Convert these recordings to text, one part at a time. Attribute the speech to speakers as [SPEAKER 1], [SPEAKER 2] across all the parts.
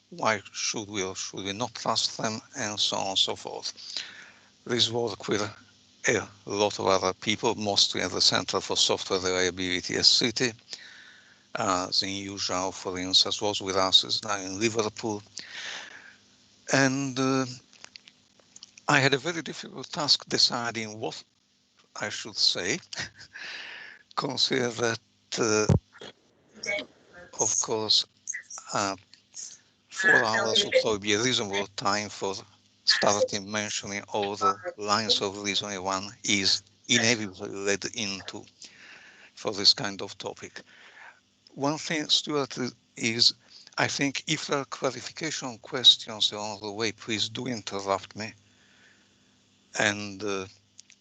[SPEAKER 1] why should we or should we not trust them, and so on and so forth. This work with a lot of other people, mostly at the Center for Software Reliability at City. Zin Yuzhao, for instance, was with us, is now in Liverpool. And I had a very difficult task deciding what I should say. Consider that, of course, 4 hours would probably be a reasonable time for starting mentioning all the lines of reasoning one is inevitably led into for this kind of topic. One thing, Stuart, is I think if there are clarification questions along the way, please do interrupt me. And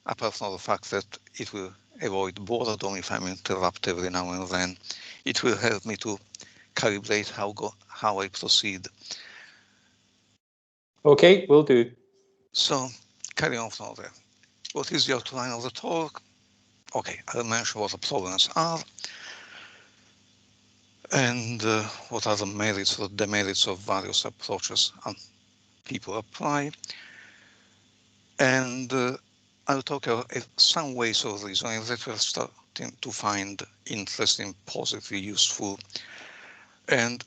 [SPEAKER 1] apart from the fact that it will avoid boredom if I'm interrupted every now and then, it will help me to calibrate how I proceed.
[SPEAKER 2] Okay, will do.
[SPEAKER 1] So, carry on from there. What is the outline of the talk? Okay, I'll mention what the problems are and what are the merits or demerits of various approaches people apply. And I'll talk about some ways of reasoning that we're starting to find interesting, positively useful. And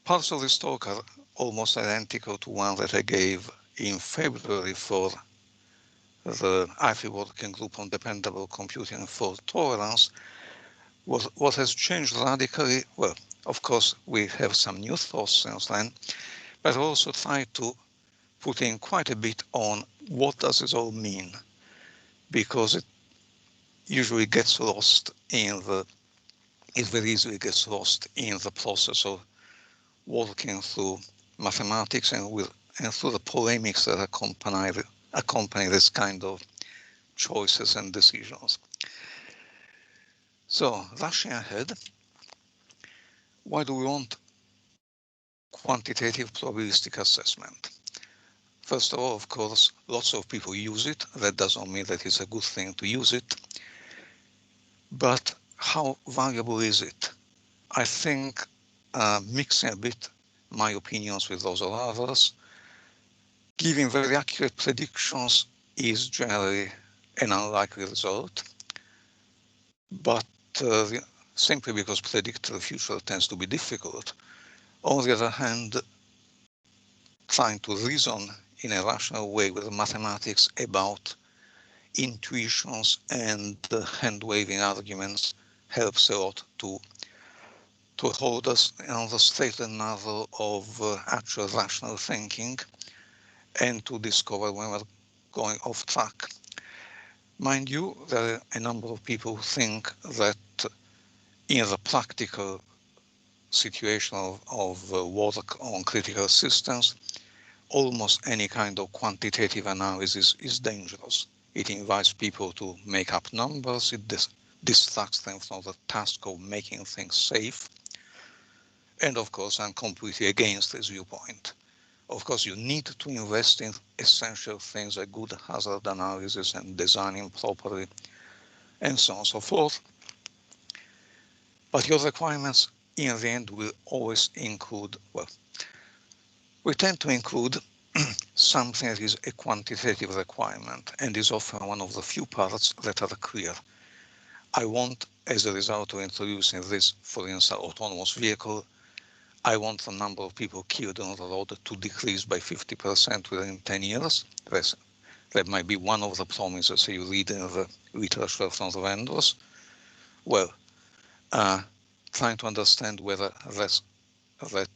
[SPEAKER 1] parts of this talk are almost identical to one that I gave in February for the IFE working group on dependable computing and fault tolerance. What has changed radically? Well, of course, we have some new thoughts since then, but I also try to put in quite a bit on what does this all mean, because it usually gets lost in it very easily gets lost in the process of working through mathematics and through the polemics that accompany this kind of choices and decisions. So, rushing ahead, why do we want quantitative probabilistic assessment? First of all, of course, lots of people use it. That doesn't mean that it's a good thing to use it. But how valuable is it? I think mixing a bit my opinions with those of others, giving very accurate predictions is generally an unlikely result. But simply because predicting the future tends to be difficult. On the other hand, trying to reason in a rational way with mathematics about intuitions and hand-waving arguments helps a lot to hold us on the straight and narrow of actual rational thinking and to discover when we're going off track. Mind you, there are a number of people who think that in the practical situation of work on critical systems, almost any kind of quantitative analysis is dangerous. It invites people to make up numbers, it distracts them from the task of making things safe. And of course, I'm completely against this viewpoint. Of course, you need to invest in essential things like good hazard analysis and designing properly, and so on and so forth. But your requirements in the end will always include, well, we tend to include something that is a quantitative requirement and is often one of the few parts that are clear. I want, as a result of introducing this, for instance, autonomous vehicle, I want the number of people killed on the road to decrease by 50% within 10 years. That might be one of the promises you read in the literature from the vendors. Well, trying to understand whether that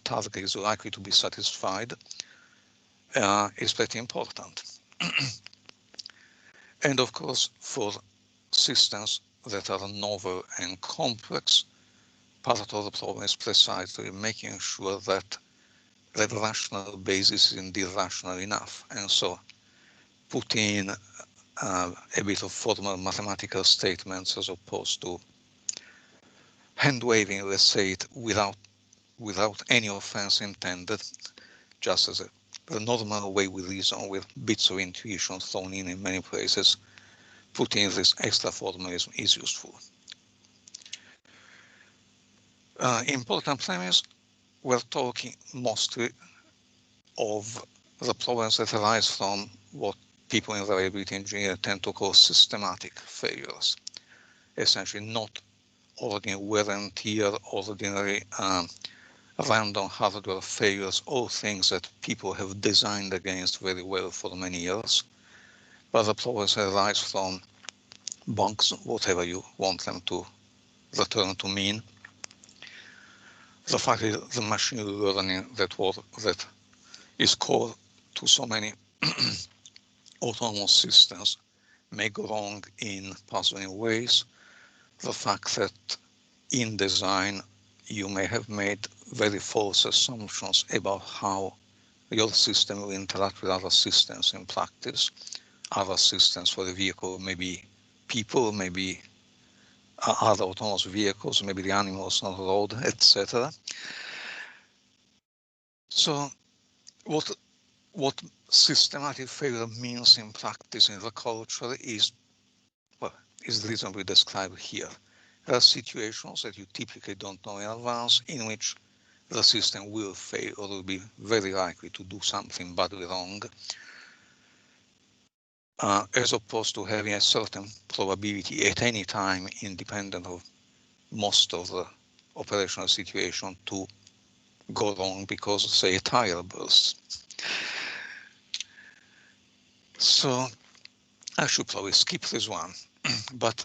[SPEAKER 1] target is likely to be satisfied is pretty important. And of course, for systems that are novel and complex, part of the problem is precisely making sure that that rational basis is indeed rational enough. And so put in a bit of formal mathematical statements as opposed to hand-waving, let's say it, without any offense intended, just as the normal way we reason with bits of intuition thrown in many places. Putting this extra formalism is useful. Important premise, we're talking mostly of the problems that arise from what people in reliability engineering tend to call systematic failures, essentially not ordinary wear and tear, ordinary random hardware failures, all things that people have designed against very well for many years, but the problems arise from bugs, whatever you want them to return to mean. The fact is the machine learning that is core to so many autonomous systems may go wrong in puzzling ways. The fact that in design you may have made very false assumptions about how your system will interact with other systems in practice. Other systems for the vehicle, maybe people, maybe other autonomous vehicles, maybe the animals on the road, etc. So what systematic failure means in practice in the culture is reasonably described here. There are situations that you typically don't know in advance in which the system will fail or will be very likely to do something badly wrong, as opposed to having a certain probability at any time, independent of most of the operational situation, to go wrong because, say, a tire bursts. So I should probably skip this one, but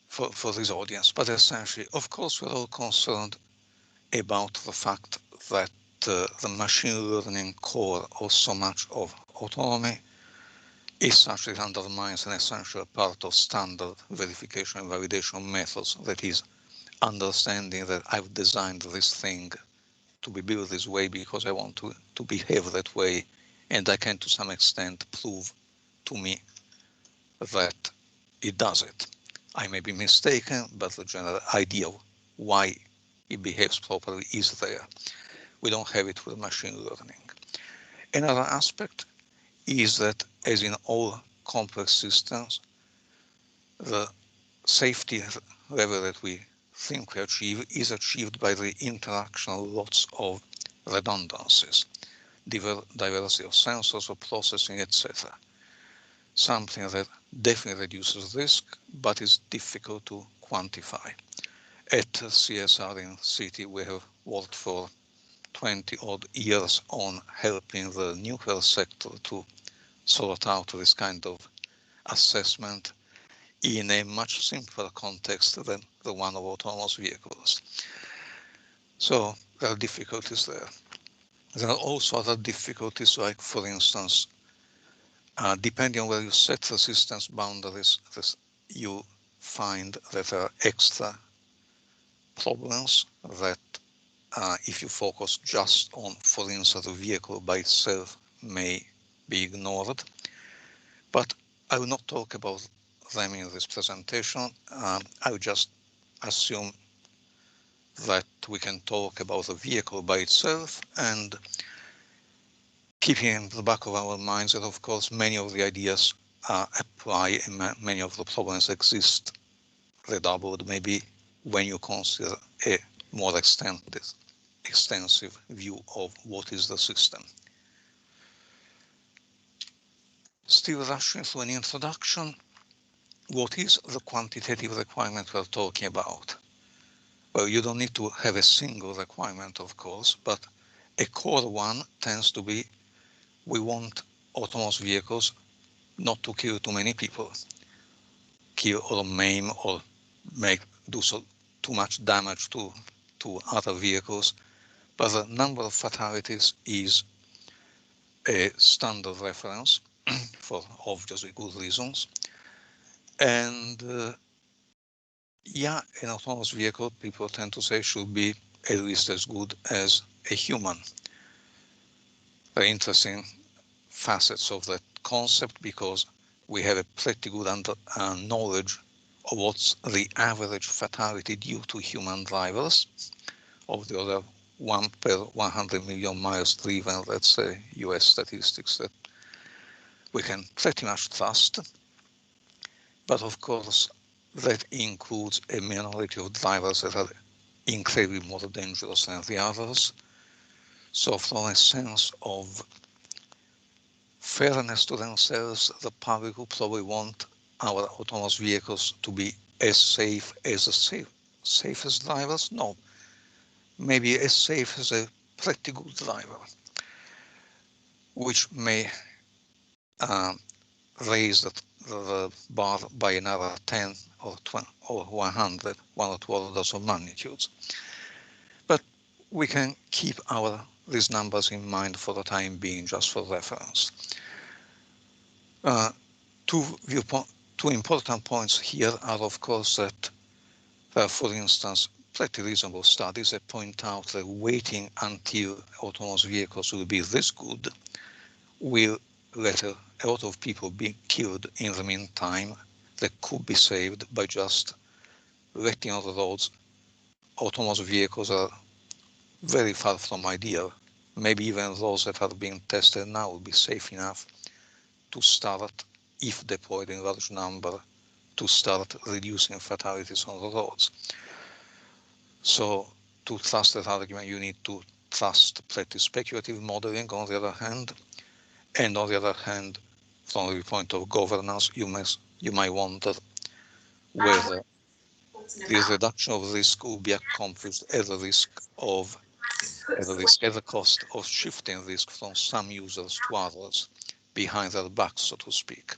[SPEAKER 1] for this audience. But essentially, of course, we're all concerned about the fact that the machine learning core of so much of autonomy is such that it undermines an essential part of standard verification and validation methods, that is, understanding that I've designed this thing to be built this way because I want to behave that way, and I can to some extent prove to me that it does it. I may be mistaken, but the general idea of why it behaves properly is there. We don't have it with machine learning. Another aspect is that, as in all complex systems, the safety level that we think we achieve is achieved by the interaction of lots of redundancies, diversity of sensors, of processing, etc. Something that definitely reduces risk, but is difficult to quantify. At CSR in City, we have worked for 20 odd years on helping the nuclear sector to sort out this kind of assessment in a much simpler context than the one of autonomous vehicles. So there are difficulties there. There are also other difficulties, like, for instance, depending on where you set the system's boundaries, you find that there are extra problems that if you focus just on, for instance, the vehicle by itself, may be ignored. But I will not talk about them in this presentation. I will just assume that we can talk about the vehicle by itself, and keeping in the back of our minds that, of course, many of the ideas apply and many of the problems exist redoubled, maybe when you consider a more extensive view of what is the system. Still rushing through an introduction, what is the quantitative requirement we're talking about? Well, you don't need to have a single requirement, of course, but a core one tends to be, we want autonomous vehicles not to kill too many people, kill or maim or do so too much damage to other vehicles, but the number of fatalities is a standard reference for obviously good reasons. And yeah, an autonomous vehicle, people tend to say, should be at least as good as a human. Very interesting facets of that concept, because we have a pretty good knowledge of what's the average fatality due to human drivers of the order 1 per 100 million miles driven, let's say, US statistics that we can pretty much trust. But of course, that includes a minority of drivers that are incredibly more dangerous than the others. So from a sense of fairness to themselves, the public will probably want our autonomous vehicles to be as safe as the safest drivers. No, maybe as safe as a pretty good driver, which may raise the bar by another 10 or 20 or 100, one or two orders of magnitudes. But we can keep these numbers in mind for the time being, just for reference. Two important points here are, of course, that there are, for instance, pretty reasonable studies that point out that waiting until autonomous vehicles will be this good will let a lot of people be killed in the meantime that could be saved by just letting on the roads. Autonomous vehicles are very far from ideal. Maybe even those that are being tested now will be safe enough to start, if deployed in large number, to start reducing fatalities on the roads. So to trust that argument, you need to trust pretty speculative modeling on the other hand. And on the other hand, from the point of governance, you might wonder whether this reduction of risk will be accomplished at the cost of shifting risk from some users to others behind their backs, so to speak,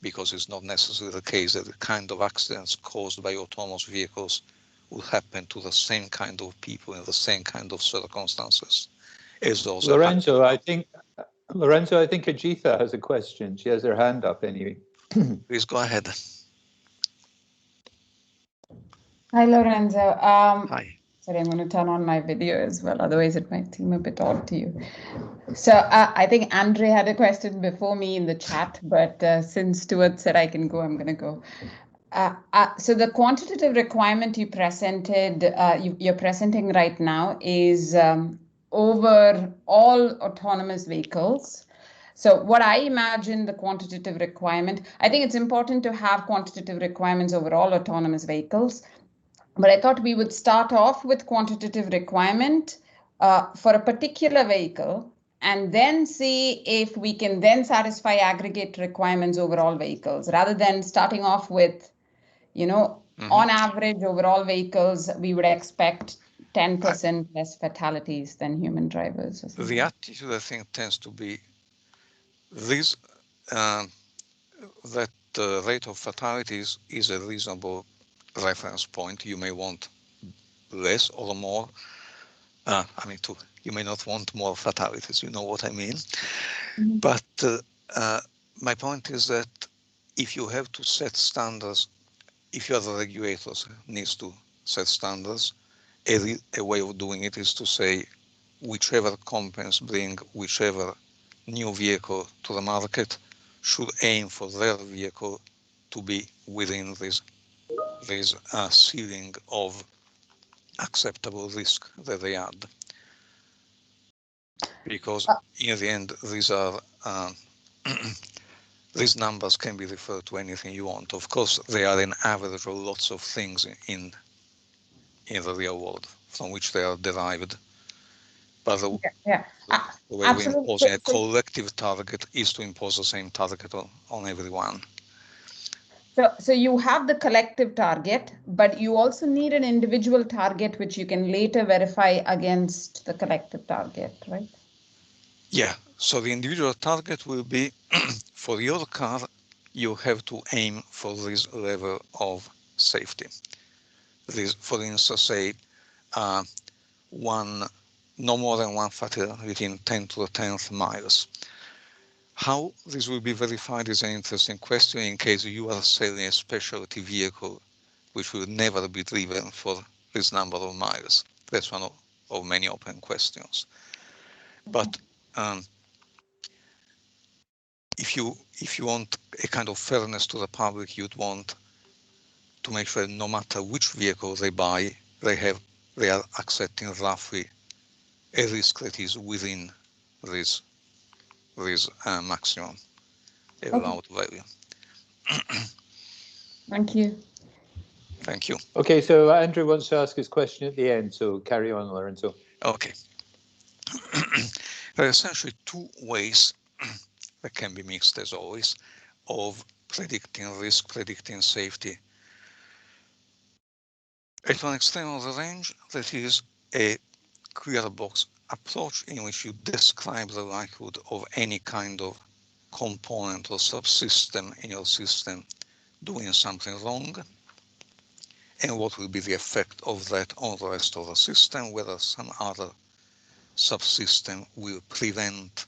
[SPEAKER 1] because it's not necessarily the case that the kind of accidents caused by autonomous vehicles will happen to the same kind of people in the same kind of circumstances as those.
[SPEAKER 2] Lorenzo, I think Ajitha has a question. She has her hand up anyway.
[SPEAKER 1] Please go ahead.
[SPEAKER 3] Hi, Lorenzo.
[SPEAKER 1] Hi.
[SPEAKER 3] Sorry, I'm going to turn on my video as well. Otherwise, it might seem a bit odd to you. So I think Andre had a question before me in the chat, but since Stuart said I can go, I'm going to go. So the quantitative requirement you presented, you're presenting right now is over all autonomous vehicles. So what I imagine the quantitative requirement, I think it's important to have quantitative requirements over all autonomous vehicles. But I thought we would start off with quantitative requirement for a particular vehicle and then see if we can then satisfy aggregate requirements over all vehicles, rather than starting off with, on average, over all vehicles, we would expect 10% less fatalities than human drivers.
[SPEAKER 1] The attitude, I think, tends to be this, that the rate of fatalities is a reasonable reference point. You may want less or more. You may not want more fatalities, you know what I mean. But my point is that if you have to set standards, if you are the regulators, needs to set standards, a way of doing it is to say whichever companies bring whichever new vehicle to the market should aim for their vehicle to be within this ceiling of acceptable risk that they add. Because in the end, these numbers can be referred to anything you want. Of course, they are an average of lots of things in the real world from which they are derived. But the way we impose a collective target is to impose the same target on everyone.
[SPEAKER 3] So you have the collective target, but you also need an individual target which you can later verify against the collective target, right?
[SPEAKER 1] Yeah, so the individual target will be, for your car, you have to aim for this level of safety. This, for instance, say no more than one fatality within 10 to the 10th miles. How this will be verified is an interesting question in case you are selling a specialty vehicle which will never be driven for this number of miles. That's one of many open questions. But if you want a kind of fairness to the public, you'd want to make sure no matter which vehicle they buy, they are accepting roughly a risk that is within this maximum allowed value.
[SPEAKER 3] Thank you.
[SPEAKER 1] Thank you.
[SPEAKER 2] Okay, so Andrew wants to ask his question at the end, so carry on, Lorenzo.
[SPEAKER 1] Okay. There are essentially two ways that can be mixed, as always, of predicting risk, predicting safety. At one extreme of the range, that is a clear box approach in which you describe the likelihood of any kind of component or subsystem in your system doing something wrong, and what will be the effect of that on the rest of the system, whether some other subsystem will prevent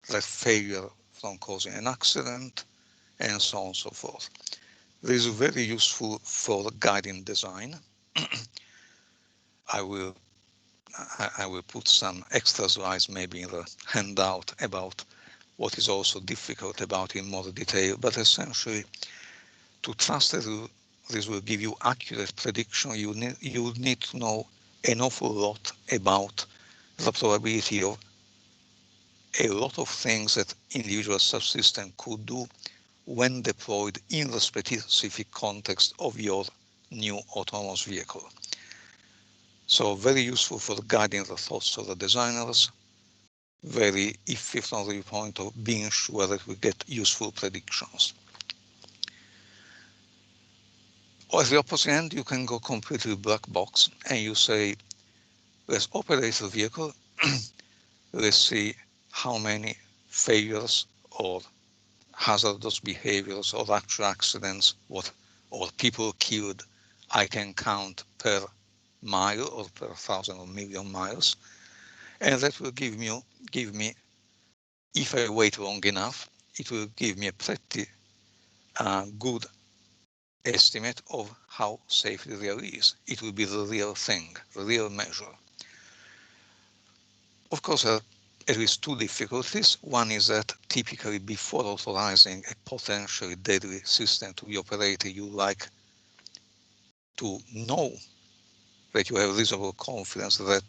[SPEAKER 1] that failure from causing an accident, and so on and so forth. This is very useful for guiding design. I will put some extra slides maybe in the handout about what is also difficult about in more detail, but essentially to trust that this will give you accurate prediction, you need to know an awful lot about the probability of a lot of things that individual subsystem could do when deployed in the specific context of your new autonomous vehicle. So very useful for guiding the thoughts of the designers, very iffy from the viewpoint of being sure that we get useful predictions. Or at the opposite end, you can go completely black box and you say, let's operate the vehicle, let's see how many failures or hazardous behaviors or actual accidents or people killed I can count per mile or per 1,000 or million miles, and that will give me, if I wait long enough, it will give me a pretty good estimate of how safe it really is. It will be the real thing, the real measure. Of course, there are at least two difficulties. One is that typically before authorizing a potentially deadly system to be operated, you like to know that you have reasonable confidence that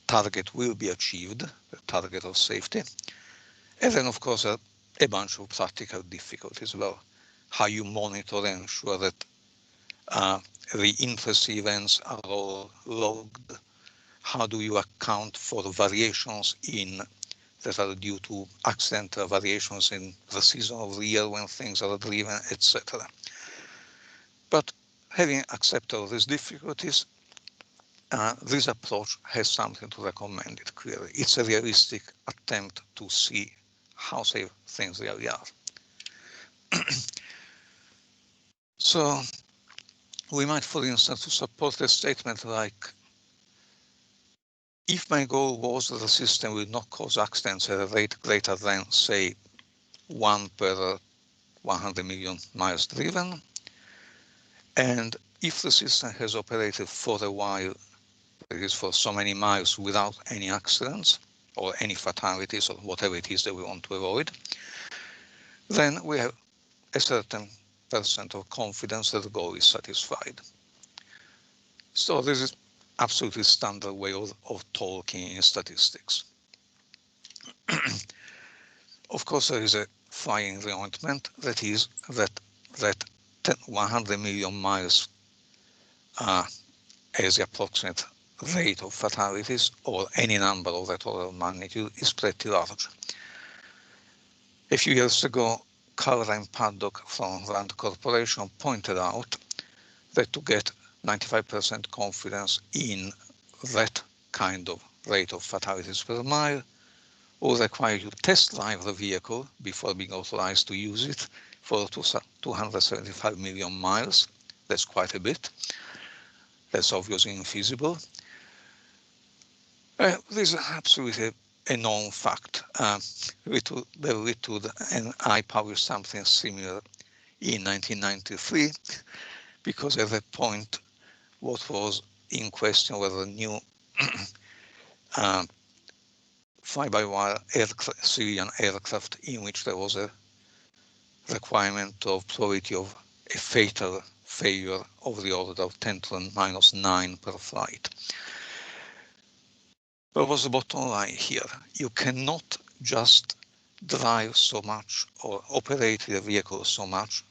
[SPEAKER 1] target will be achieved, the target of safety. And then, of course, a bunch of practical difficulties about how you monitor and ensure that the interest events are all logged. How do you account for the variations that are due to accidental variations in the season of the year when things are driven, etc. But having accepted all these difficulties, this approach has something to recommend it clearly. It's a realistic attempt to see how safe things really are. So we might, for instance, to support a statement like, if my goal was that the system will not cause accidents at a rate greater than, say, 1 per 100 million miles driven, and if the system has operated for a while, that is for so many miles without any accidents or any fatalities or whatever it is that we want to avoid, then we have a certain percent of confidence that the goal is satisfied. So this is absolutely standard way of talking in statistics. Of course, there is a fly in the ointment, that is that 100 million miles as the approximate rate of fatalities, or any number of that order of magnitude, is pretty large. A few years ago, Caroline Paddock from Rand Corporation pointed out that to get 95% confidence in that kind of rate of fatalities per mile will require you to test drive the vehicle before being authorized to use it for 275 million miles. That's quite a bit. That's obviously infeasible. This is absolutely a known fact. Ritwood and I published something similar in 1993, because at that point, what was in question were the new fly-by-wire civilian aircraft in which there was a requirement of probability of a fatal failure of the order of 10 to the -9 per flight. But what's the bottom line here? You cannot just drive so much or operate the vehicle so much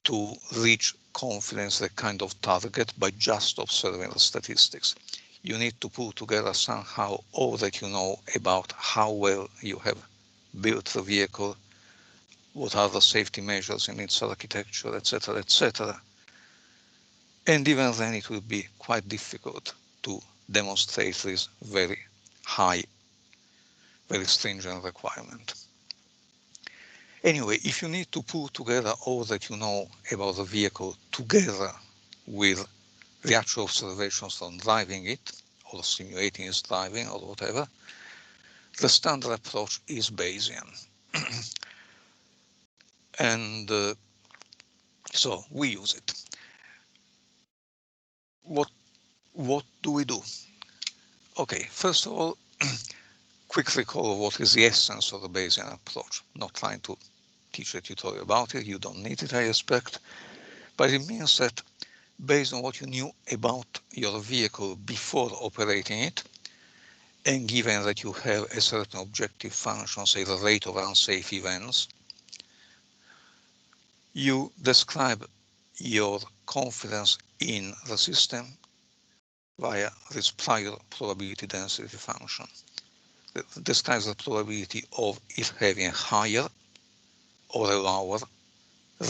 [SPEAKER 1] to reach confidence, the kind of target, by just observing the statistics. you need to pull together somehow all that you know about how well you have built the vehicle, what are the safety measures in its architecture, etc., etc. And even then it will be quite difficult to demonstrate this very high, very stringent requirement. Anyway, if you need to pull together all that you know about the vehicle together with the actual observations from driving it, or simulating its driving, or whatever, the standard approach is Bayesian. And so we use it. What do we do? Okay, first of all, quick recall of what is the essence of the Bayesian approach. Not trying to teach a tutorial about it, you don't need it, I expect, but it means that based on what you knew about your vehicle before operating it, and given that you have a certain objective function, say the rate of unsafe events, you describe your confidence in the system via this prior probability density function. That describes the probability of it having a higher or a lower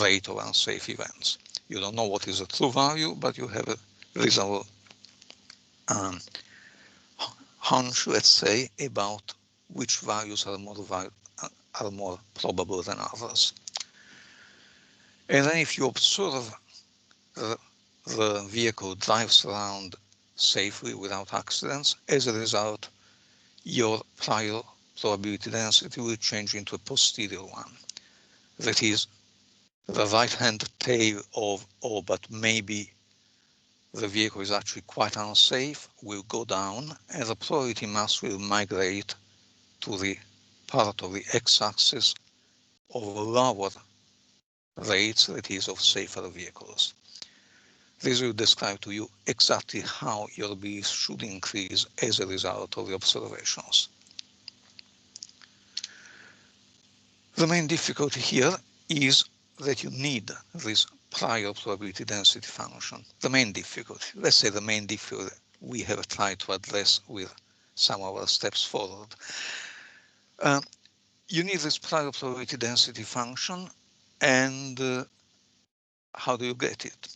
[SPEAKER 1] rate of unsafe events. You don't know what is the true value, but you have a reasonable hunch, let's say, about which values are more probable than others. And then if you observe the vehicle drives around safely without accidents, as a result, your prior probability density will change into a posterior one. That is, the right-hand tail of, oh, but maybe the vehicle is actually quite unsafe, will go down, and the probability mass will migrate to the part of the x-axis of lower rates, that is, of safer vehicles. This will describe to you exactly how your beliefs should increase as a result of the observations. The main difficulty here is that you need this prior probability density function. The main difficulty, let's say the main difficulty we have tried to address with some of our steps forward. You need this prior probability density function, and how do you get it?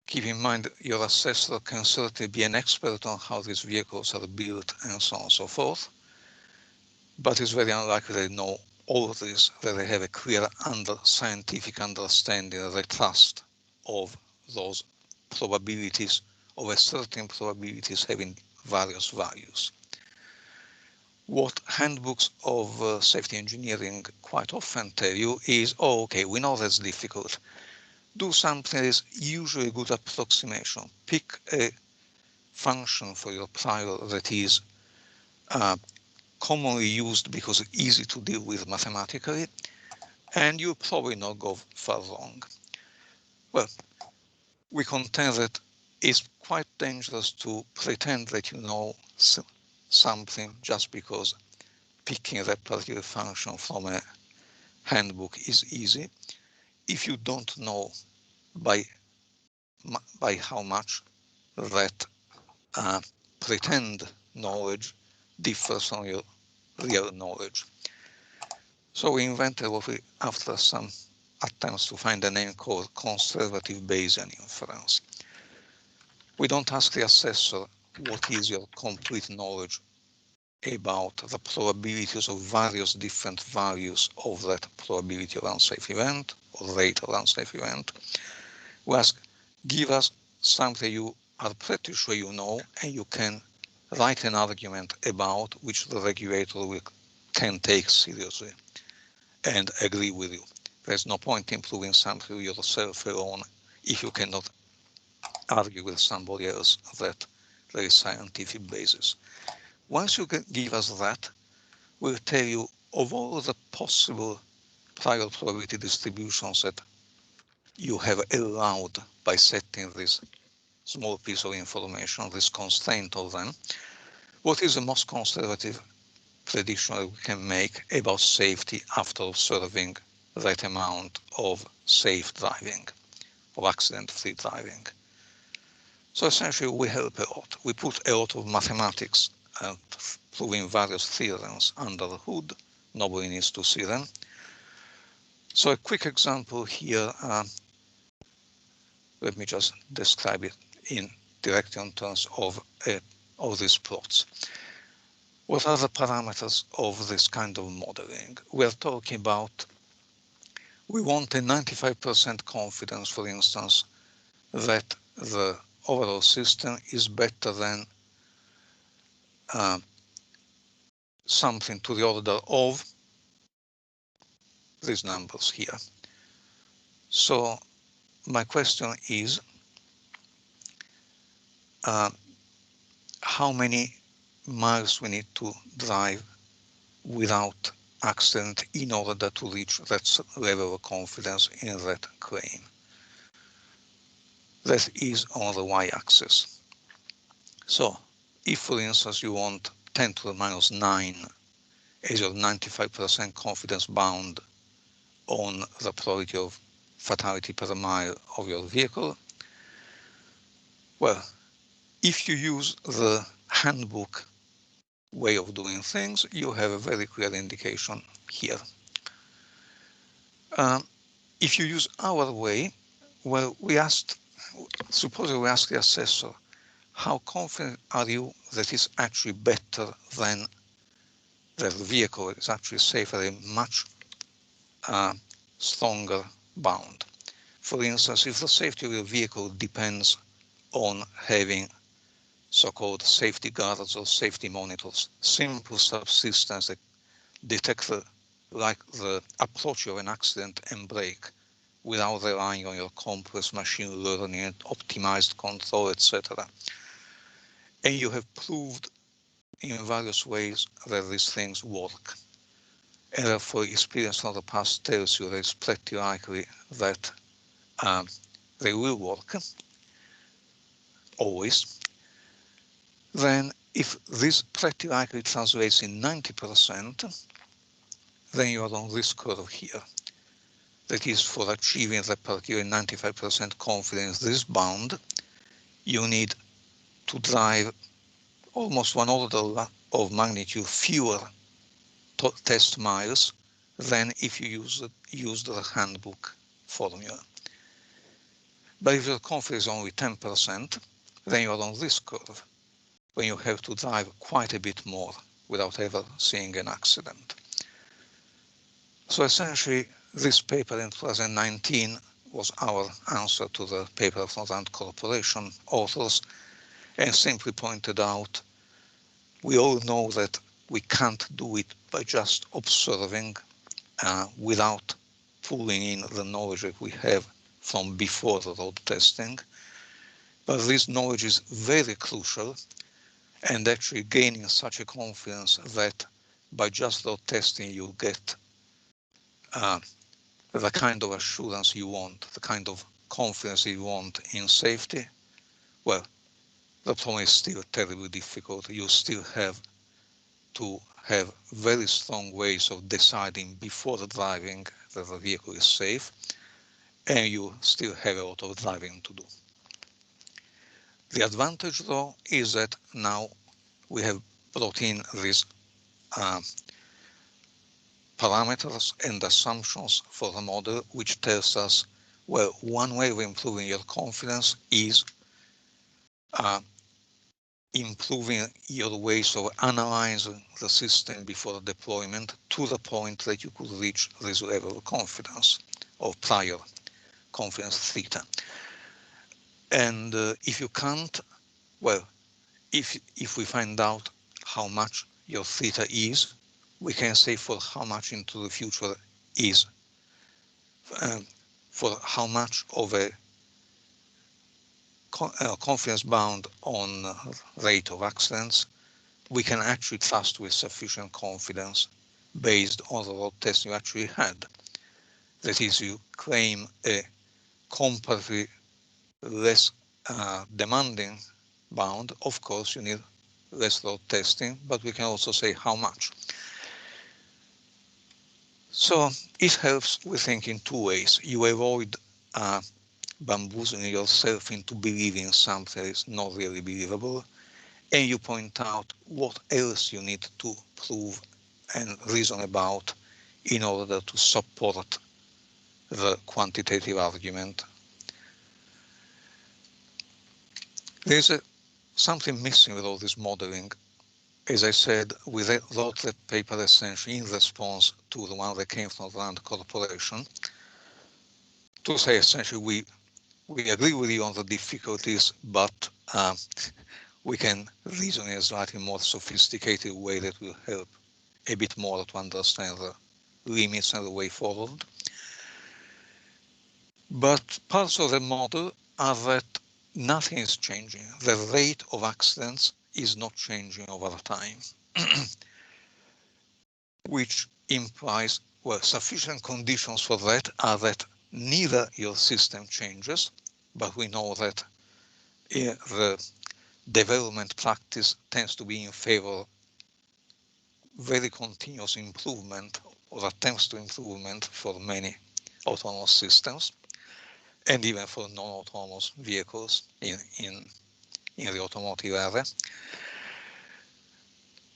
[SPEAKER 1] Keep in mind your assessor can certainly be an expert on how these vehicles are built and so on and so forth, but it's very unlikely they know all of this, that they have a clear scientific understanding of the trust of those probabilities, of a certain probabilities having various values. What handbooks of safety engineering quite often tell you is, oh, okay, we know that's difficult. Do something that is usually a good approximation. Pick a function for your prior that is commonly used because it's easy to deal with mathematically, and you'll probably not go far wrong. Well, we contend that it's quite dangerous to pretend that you know something just because picking that particular function from a handbook is easy. If you don't know by how much that pretend knowledge differs from your real knowledge. So we invented what we, after some attempts to find a name, called conservative Bayesian inference. We don't ask the assessor what is your complete knowledge about the probabilities of various different values of that probability of unsafe event or rate of unsafe event. We ask, give us something you are pretty sure you know and you can write an argument about which the regulator can take seriously and agree with you. There's no point in proving something yourself alone if you cannot argue with somebody else that there is scientific basis. Once you can give us that, we'll tell you of all the possible prior probability distributions that you have allowed by setting this small piece of information, this constraint of them, what is the most conservative prediction that we can make about safety after observing that amount of safe driving, of accident-free driving. So essentially, we help a lot. We put a lot of mathematics proving various theorems under the hood. Nobody needs to see them. So a quick example here. Let me just describe it directly in terms of these plots. What are the parameters of this kind of modeling? We're talking about, we want a 95% confidence, for instance, that the overall system is better than something to the order of these numbers here. So my question is, how many miles we need to drive without accident in order to reach that level of confidence in that claim. That is on the y-axis. So if, for instance, you want 10 to the minus 9 as your 95% confidence bound on the probability of fatality per mile of your vehicle, well, if you use the handbook way of doing things, you have a very clear indication here. If you use our way, well, suppose we ask the assessor, how confident are you that it's actually better than the vehicle is actually safer, a much stronger bound? For instance, if the safety of your vehicle depends on having so-called safety guards or safety monitors, simple subsystems that detect like the approach of an accident and brake without relying on your complex machine learning and optimized control, etc. And you have proved in various ways that these things work. And therefore, experience from the past tells you that it's pretty likely that they will work, always. Then if this pretty likely translates in 90%, then you are on this curve here. That is, for achieving the particular 95% confidence, this bound, you need to drive almost one order of magnitude fewer test miles than if you use the handbook formula. But if your confidence is only 10%, then you are on this curve, when you have to drive quite a bit more without ever seeing an accident. So essentially, this paper in 2019 was our answer to the paper from the Rand Corporation authors, and simply pointed out, we all know that we can't do it by just observing without pulling in the knowledge that we have from before the road testing. But this knowledge is very crucial, and actually gaining such a confidence that by just road testing you get the kind of assurance you want, the kind of confidence you want in safety, well, the problem is still terribly difficult. You still have to have very strong ways of deciding before the driving that the vehicle is safe, and you still have a lot of driving to do. The advantage, though, is that now we have brought in these parameters and assumptions for the model, which tells us, well, one way of improving your confidence is improving your ways of analyzing the system before deployment to the point that you could reach this level of confidence, of prior confidence theta. And if you can't, well, if we find out how much your theta is, we can say for how much into the future is, for how much of a confidence bound on rate of accidents we can actually trust with sufficient confidence based on the road test you actually had. That is, you claim a comparatively less demanding bound. Of course, you need less road testing, but we can also say how much. So it helps, we think, in two ways. You avoid bamboozling yourself into believing something is not really believable, and you point out what else you need to prove and reason about in order to support the quantitative argument. There's something missing with all this modeling. As I said, we wrote the paper essentially in response to the one that came from Rand Corporation to say essentially we agree with you on the difficulties, but we can reason in a slightly more sophisticated way that will help a bit more to understand the limits and the way forward. But parts of the model are that nothing is changing. The rate of accidents is not changing over time, which implies, well, sufficient conditions for that are that neither your system changes, but we know that the development practice tends to be in favor of very continuous improvement or attempts to improvement for many autonomous systems and even for non-autonomous vehicles in the automotive area.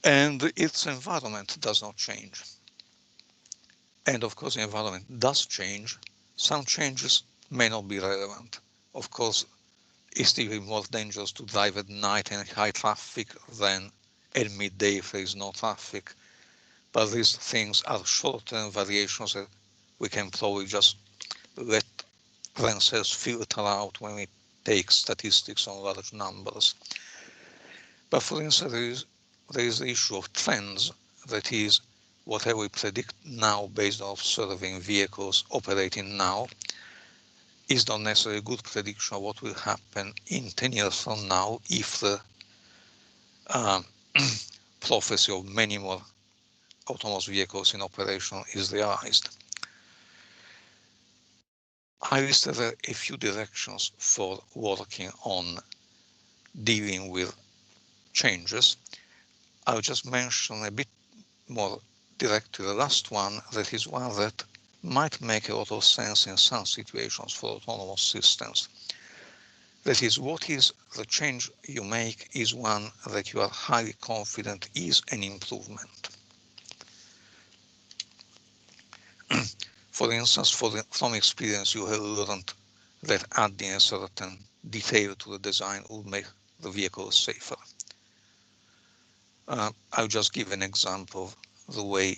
[SPEAKER 1] And its environment does not change. And of course, the environment does change. Some changes may not be relevant. Of course, it's even more dangerous to drive at night in high traffic than at midday if there is no traffic. But these things are short-term variations that we can probably just let themselves filter out when we take statistics on large numbers. But for instance, there is the issue of trends, that is, whatever we predict now based on observing vehicles operating now is not necessarily a good prediction of what will happen in 10 years from now if the prophecy of many more autonomous vehicles in operation is realized. I listed a few directions for working on dealing with changes. I'll just mention a bit more directly the last one, that is one that might make a lot of sense in some situations for autonomous systems. That is, what is the change you make is one that you are highly confident is an improvement. For instance, from experience, you have learned that adding a certain detail to the design will make the vehicle safer. I'll just give an example of the way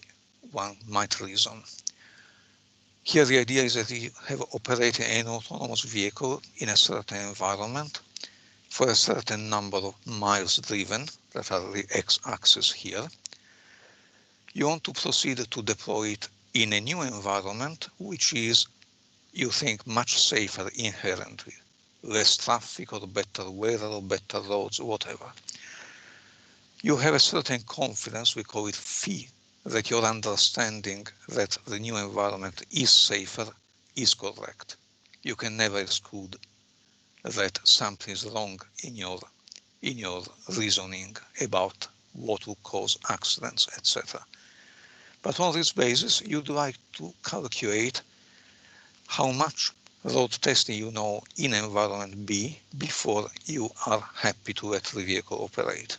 [SPEAKER 1] one might reason. Here the idea is that you have operated an autonomous vehicle in a certain environment for a certain number of miles driven, that are the x-axis here. You want to proceed to deploy it in a new environment, which is, you think, much safer inherently. Less traffic or better weather or better roads, whatever. You have a certain confidence, we call it phi, that your understanding that the new environment is safer is correct. You can never exclude that something is wrong in your reasoning about what will cause accidents, etc. But on this basis, you'd like to calculate how much road testing you know in environment B before you are happy to let the vehicle operate.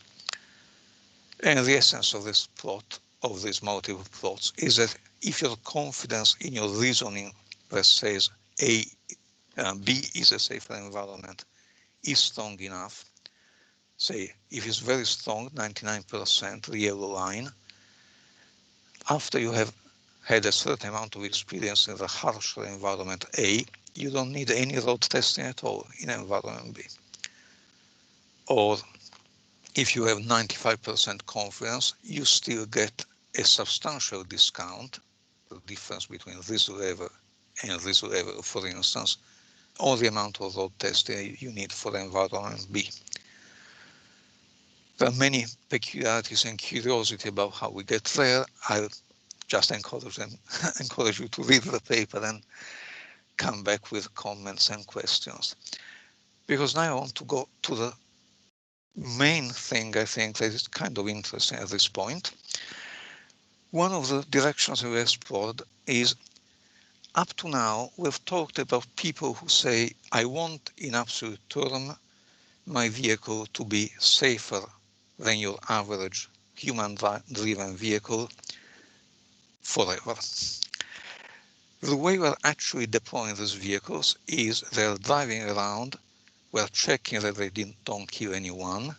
[SPEAKER 1] And the essence of this plot, of these multiple plots, is that if your confidence in your reasoning that says B is a safer environment is strong enough, say if it's very strong, 99%, the yellow line, after you have had a certain amount of experience in the harsher environment A, you don't need any road testing at all in environment B. Or if you have 95% confidence, you still get a substantial discount, the difference between this level and this level, for instance, on the amount of road testing you need for environment B. There are many peculiarities and curiosity about how we get there. I'll just encourage you to read the paper and come back with comments and questions. Because now I want to go to the main thing I think that is kind of interesting at this point. One of the directions we explored is up to now, we've talked about people who say, I want in absolute term my vehicle to be safer than your average human-driven vehicle forever. The way we're actually deploying these vehicles is they're driving around, we're checking that they don't kill anyone,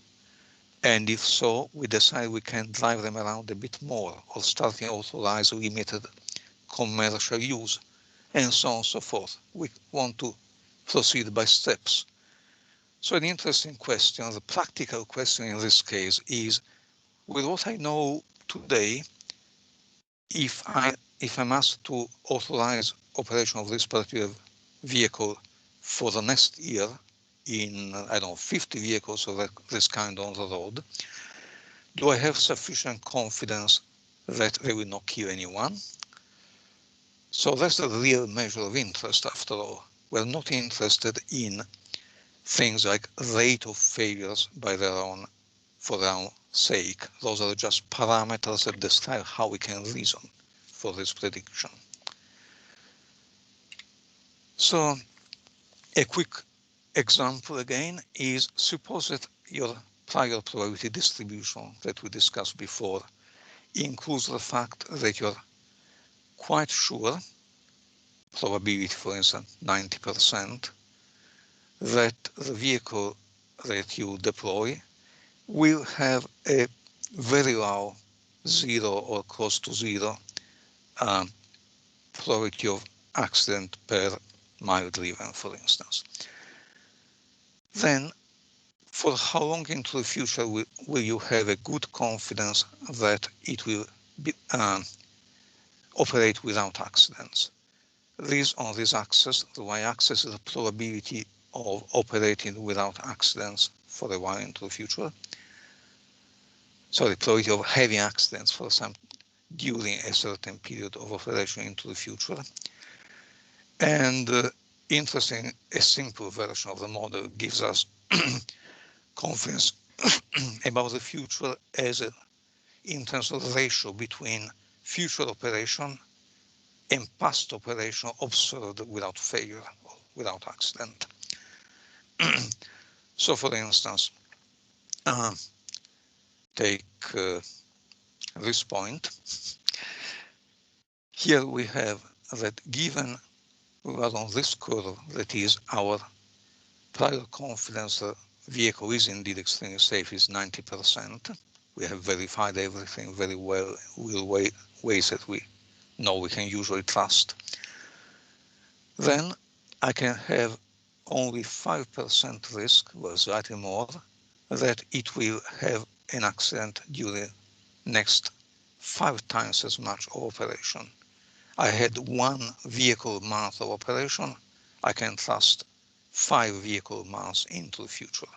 [SPEAKER 1] and if so, we decide we can drive them around a bit more or starting authorize limited commercial use, and so on and so forth. We want to proceed by steps. So an interesting question, the practical question in this case is, with what I know today, if I'm asked to authorize operation of this particular vehicle for the next year in, I don't know, 50 vehicles of this kind on the road, do I have sufficient confidence that they will not kill anyone? So that's the real measure of interest after all. We're not interested in things like rate of failures for their own sake. Those are just parameters that describe how we can reason for this prediction. So a quick example again is, suppose that your prior probability distribution that we discussed before includes the fact that you're quite sure, probability for instance 90%, that the vehicle that you deploy will have a very low, 0 or close to 0 probability of accident per mile driven, for instance. Then, for how long into the future will you have a good confidence that it will operate without accidents? On this axis, the y-axis is the probability of operating without accidents for a while into the future. So the probability of having accidents for some during a certain period of operation into the future. And interesting, a simple version of the model gives us confidence about the future as in terms of the ratio between future operation and past operation observed without failure, or without accident. So for instance, take this point. Here we have that given we are on this curve, that is our prior confidence the vehicle is indeed extremely safe is 90%. We have verified everything very well with ways that we know we can usually trust. Then I can have only 5% risk, well, slightly more, that it will have an accident during next 5 times as much operation. I had 1 vehicle month of operation, I can trust 5 vehicle months into the future.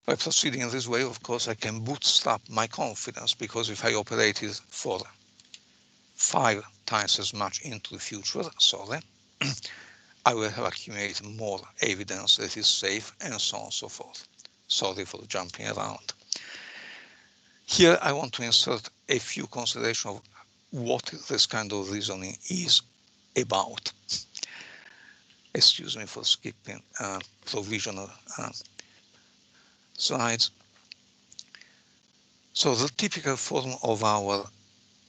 [SPEAKER 1] By proceeding in this way, of course, I can bootstrap my confidence, because if I operated for 5 times as much into the future, I will have accumulated more evidence that is safe, and so on and so forth. Sorry for jumping around. Here I want to insert a few considerations of what this kind of reasoning is about. Excuse me for skipping provisional slides. So the typical form of our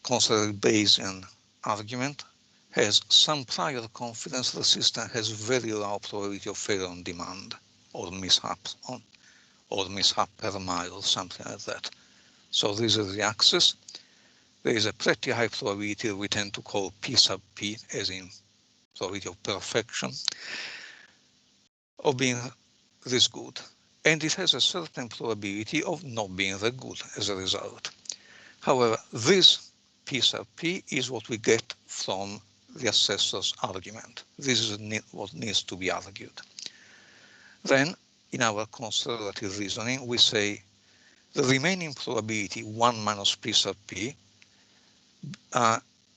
[SPEAKER 1] considered Bayesian argument has some prior confidence the system has very low probability of failure on demand, or mishap per mile, or something like that. So this is the axis. There is a pretty high probability we tend to call P sub P, as in probability of perfection, of being this good. And it has a certain probability of not being that good as a result. However, this P sub P is what we get from the assessor's argument. This is what needs to be argued. Then, in our conservative reasoning, we say the remaining probability, 1 minus P sub P,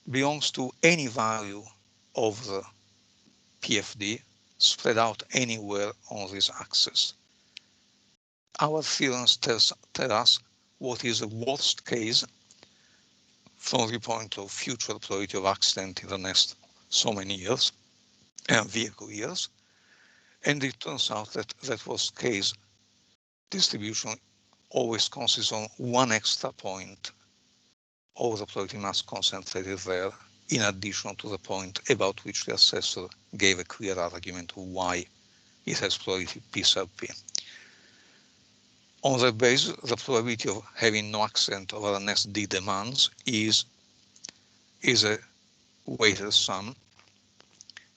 [SPEAKER 1] belongs to any value of the PFD spread out anywhere on this axis. Our theorems tell us what is the worst case from the point of future probability of accident in the next so many years, vehicle years, and it turns out that that worst case distribution always consists of one extra point of the probability mass concentrated there, in addition to the point about which the assessor gave a clear argument of why it has probability P sub P. On that basis, the probability of having no accident over the next D demands is a weighted sum.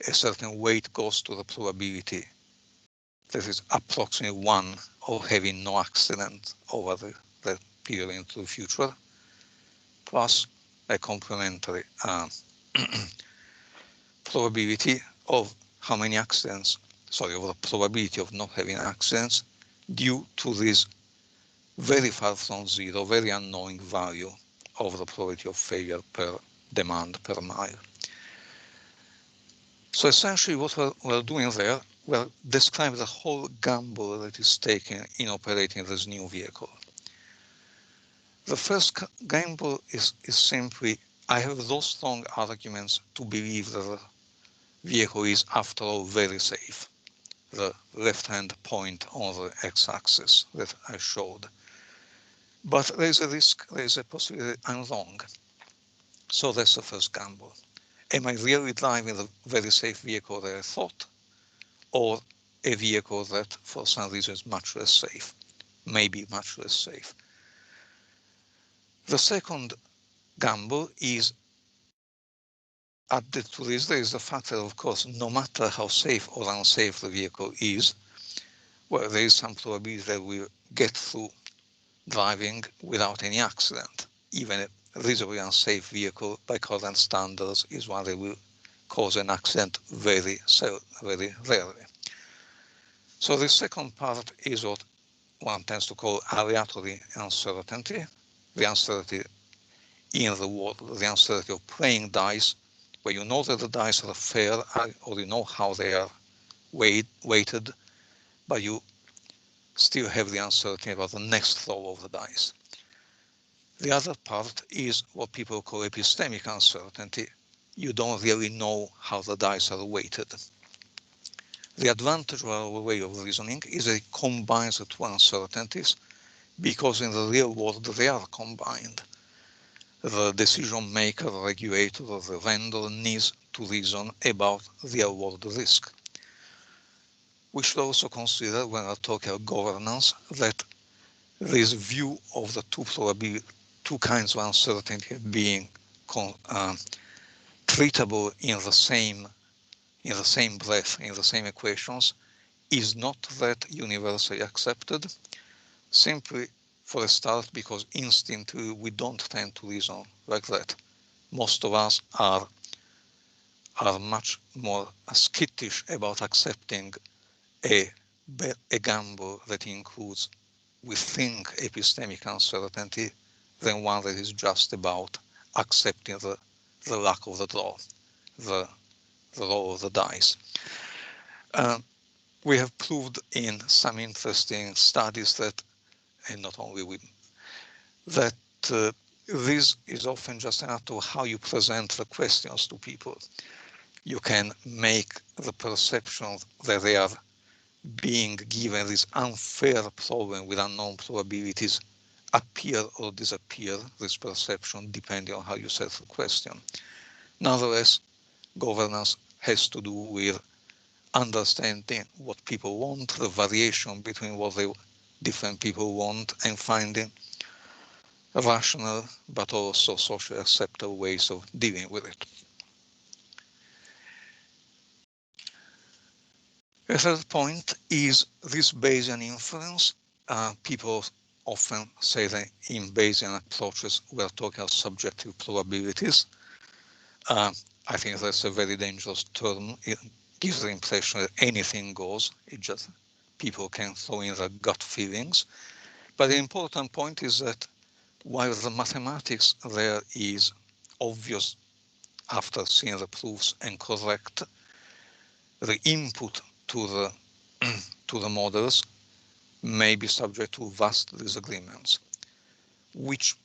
[SPEAKER 1] A certain weight goes to the probability that is approximately 1 of having no accident over the period into the future, plus a complementary probability of how many accidents, of the probability of not having accidents due to this very far from zero, very unknowing value of the probability of failure per demand per mile. So essentially what we're doing there, we're describing the whole gamble that is taken in operating this new vehicle. The first gamble is simply, I have those strong arguments to believe that the vehicle is, after all, very safe. The left-hand point on the x-axis that I showed. But there is a risk, there is a possibility I'm wrong. So that's the first gamble. Am I really driving a very safe vehicle that I thought, or a vehicle that for some reason is much less safe, maybe much less safe? The second gamble is added to this. There is the fact that, of course, no matter how safe or unsafe the vehicle is, well, there is some probability that we'll get through driving without any accident. Even a reasonably unsafe vehicle by current standards is one that will cause an accident very rarely. So the second part is what one tends to call aleatory uncertainty, the uncertainty in the world, the uncertainty of playing dice, where you know that the dice are fair or you know how they are weighted, but you still have the uncertainty about the next throw of the dice. The other part is what people call epistemic uncertainty. You don't really know how the dice are weighted. The advantage of our way of reasoning is that it combines the two uncertainties, because in the real world they are combined. The decision maker, the regulator, or the vendor needs to reason about real world risk. We should also consider, when we're talking about governance, that this view of the two kinds of uncertainty being treatable in the same breath, in the same equations, is not that universally accepted, simply for a start because instinctively we don't tend to reason like that. Most of us are much more skittish about accepting a gamble that includes, we think, epistemic uncertainty than one that is just about accepting the luck of the draw, the roll of the dice. We have proved in some interesting studies that, and not only we, that this is often just a matter of how you present the questions to people. You can make the perception that they are being given this unfair problem with unknown probabilities appear or disappear, this perception, depending on how you set the question. Nonetheless, governance has to do with understanding what people want, the variation between what different people want, and finding rational but also socially acceptable ways of dealing with it. A third point is this Bayesian inference. People often say that in Bayesian approaches we're talking about subjective probabilities. I think that's a very dangerous term. It gives the impression that anything goes. It just people can throw in their gut feelings. But the important point is that while the mathematics there is obvious after seeing the proofs and correct, the input to the models may be subject to vast disagreements, which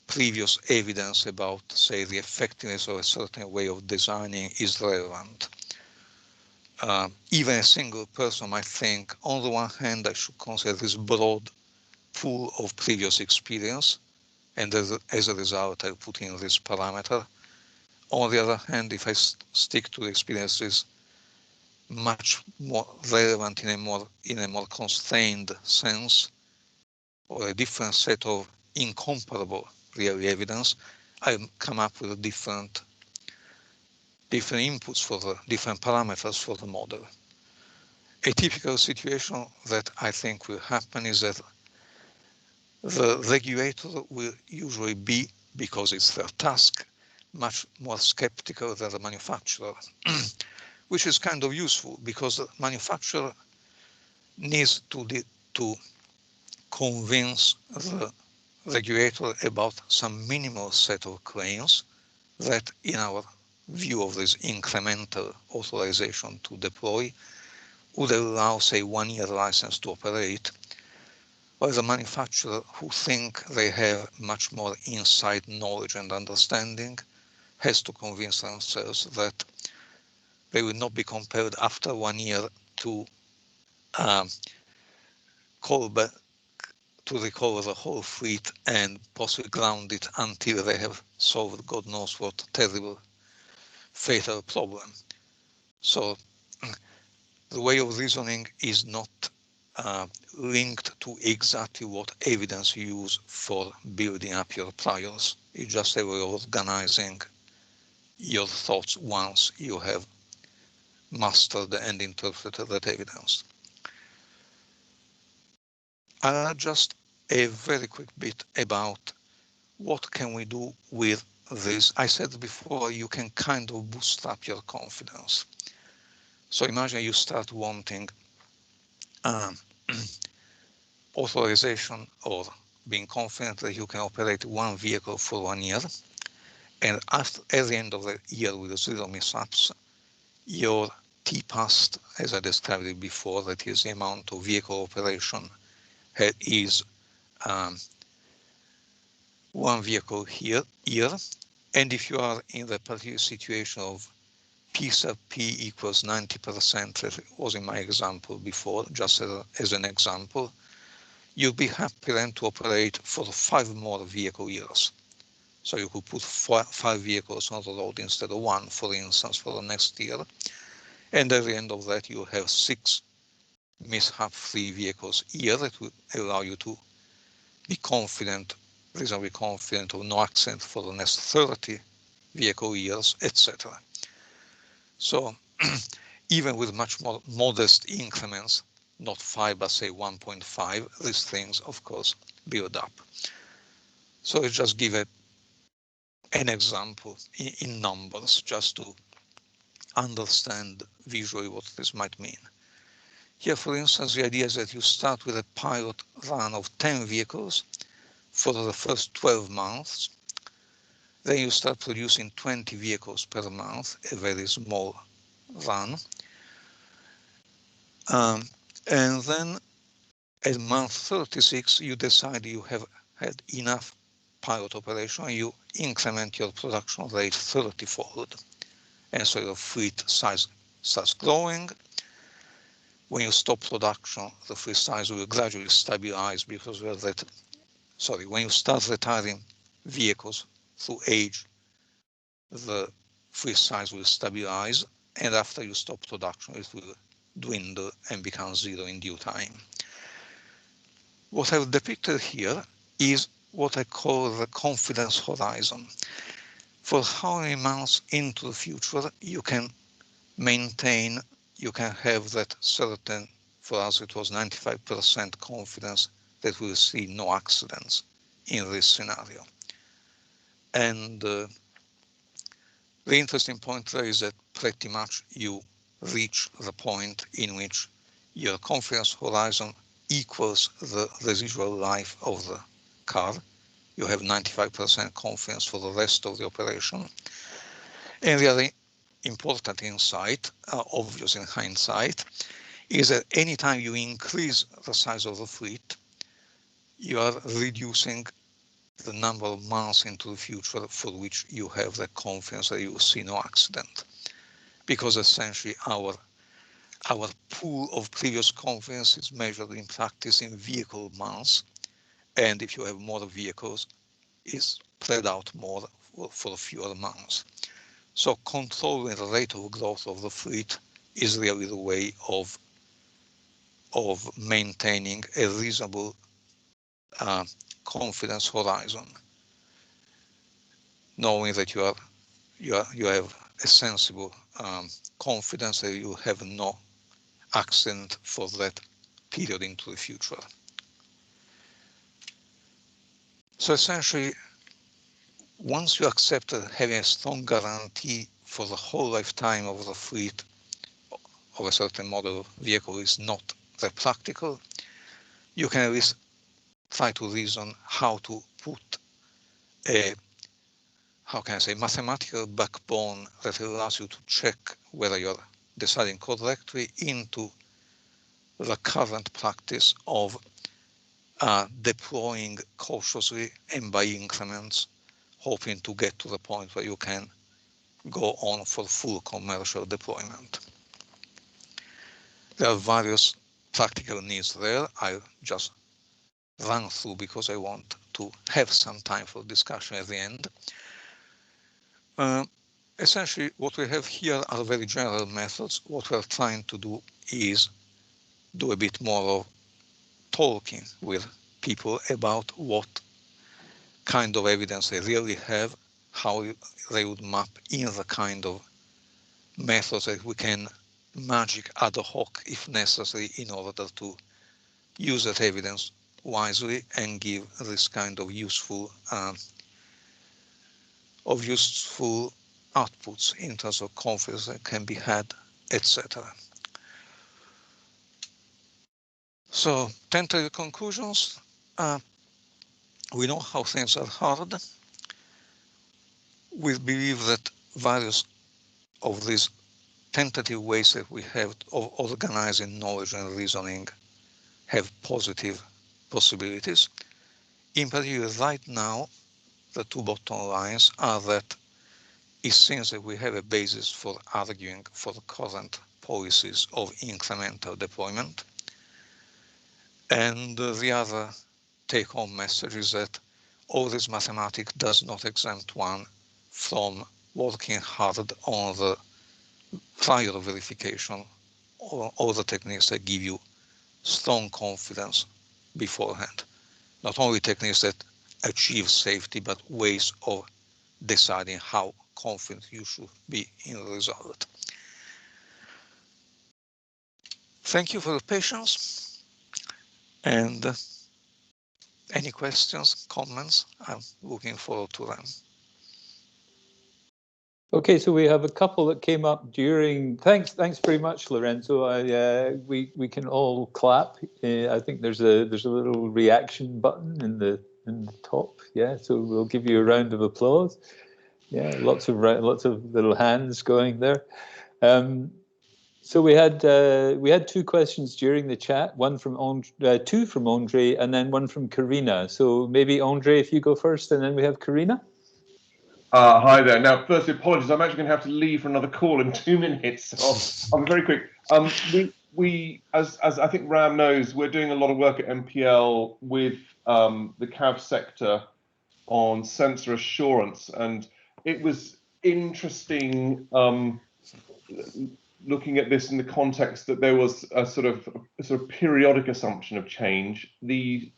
[SPEAKER 1] previous evidence about, say, the effectiveness of a certain way of designing is relevant. Even a single person might think, on the one hand, I should consider this broad pool of previous experience, and as a result, I put in this parameter. On the other hand, if I stick to the experiences much more relevant in a more constrained sense, or a different set of incomparable real evidence, I come up with different inputs for the different parameters for the model. A typical situation that I think will happen is that the regulator will usually be, because it's their task, much more skeptical than the manufacturer, which is kind of useful because the manufacturer needs to convince the regulator about some minimal set of claims that, in our view of this incremental authorization to deploy, would allow, say, 1-year license to operate, while the manufacturer who think they have much more inside knowledge and understanding has to convince themselves that they will not be compelled after 1 year to call back to recover the whole fleet and possibly ground it until they have solved God knows what terrible, fatal problem. So the way of reasoning is not linked to exactly what evidence you use for building up your priors. It's just a way of organizing your thoughts once you have mastered and interpreted that evidence. I'll add just a very quick bit about what can we do with this. I said before, you can kind of boost up your confidence. So imagine you start wanting authorization or being confident that you can operate one vehicle for 1 year, and at the end of the year with 0 mishaps, your TAS, as I described it before, that is the amount of vehicle operation, is 1 vehicle year, and if you are in the particular situation of P sub P equals 90%, that was in my example before, just as an example, you'll be happy then to operate for 5 more vehicle years. So you could put 5 vehicles on the road instead of 1, for instance, for the next year. And at the end of that, you have 6 mishap-free vehicles a year that will allow you to be confident, reasonably confident of no accident for the next 30 vehicle years, etc. So even with much more modest increments, not 5, but say 1.5, these things, of course, build up. So let's just give an example in numbers, just to understand visually what this might mean. Here, for instance, the idea is that you start with a pilot run of 10 vehicles for the first 12 months. Then you start producing 20 vehicles per month, a very small run. And then at month 36, you decide you have had enough pilot operation, you increment your production rate 30-fold. And so your fleet size starts growing. When you stop production, the fleet size will gradually stabilize because when you start retiring vehicles through age, the fleet size will stabilize, and after you stop production, it will dwindle and become 0 in due time. What I've depicted here is what I call the confidence horizon. For how many months into the future you can maintain, you can have that certain, for us it was 95% confidence that we'll see no accidents in this scenario. And the interesting point there is that pretty much you reach the point in which your confidence horizon equals the residual life of the car. You have 95% confidence for the rest of the operation. And the other important insight, obvious in hindsight, is that anytime you increase the size of the fleet, you are reducing the number of months into the future for which you have the confidence that you will see no accident. Because essentially our pool of previous confidence is measured in practice in vehicle months, and if you have more vehicles, it's spread out more for fewer months. So controlling the rate of growth of the fleet is really the way of maintaining a reasonable confidence horizon, knowing that you have a sensible confidence that you have no accident for that period into the future. So essentially, once you accept that having a strong guarantee for the whole lifetime of the fleet of a certain model of vehicle is not that practical, you can at least try to reason how to put a, how can I say, mathematical backbone that allows you to check whether you're deciding correctly into the current practice of deploying cautiously and by increments, hoping to get to the point where you can go on for full commercial deployment. There are various practical needs there. I'll just run through because I want to have some time for discussion at the end. Essentially, what we have here are very general methods. What we're trying to do is do a bit more of talking with people about what kind of evidence they really have, how they would map in the kind of methods that we can magic ad hoc if necessary in order to use that evidence wisely and give this kind of useful outputs in terms of confidence that can be had, etc. So, tentative conclusions. We know how things are hard. We believe that various of these tentative ways that we have of organizing knowledge and reasoning have positive possibilities. In particular, right now, the two bottom lines are that it seems that we have a basis for arguing for the current policies of incremental deployment. And the other take-home message is that all this mathematics does not exempt one from working hard on the prior verification or all the techniques that give you strong confidence beforehand. Not only techniques that achieve safety, but ways of deciding how confident you should be in the result. Thank you for your patience, and any questions, comments, I'm looking forward to them.
[SPEAKER 2] Okay, so we have a couple that came up during. Thanks very much, Lorenzo. We can all clap. I think there's a little reaction button in the top. Yeah, so we'll give you a round of applause. Yeah, lots of little hands going there. So we had two questions during the chat. Two from Andre, and then one from Karina. So maybe Andre, if you go first, and then we have Karina.
[SPEAKER 4] Hi there. Now, firstly, apologies. I'm actually going to have to leave for another call in 2 minutes. So I'm very quick. We, as I think Ram knows, we're doing a lot of work at MPL with the CAV sector on sensor assurance, and it was interesting looking at this in the context that there was a sort of periodic assumption of change. The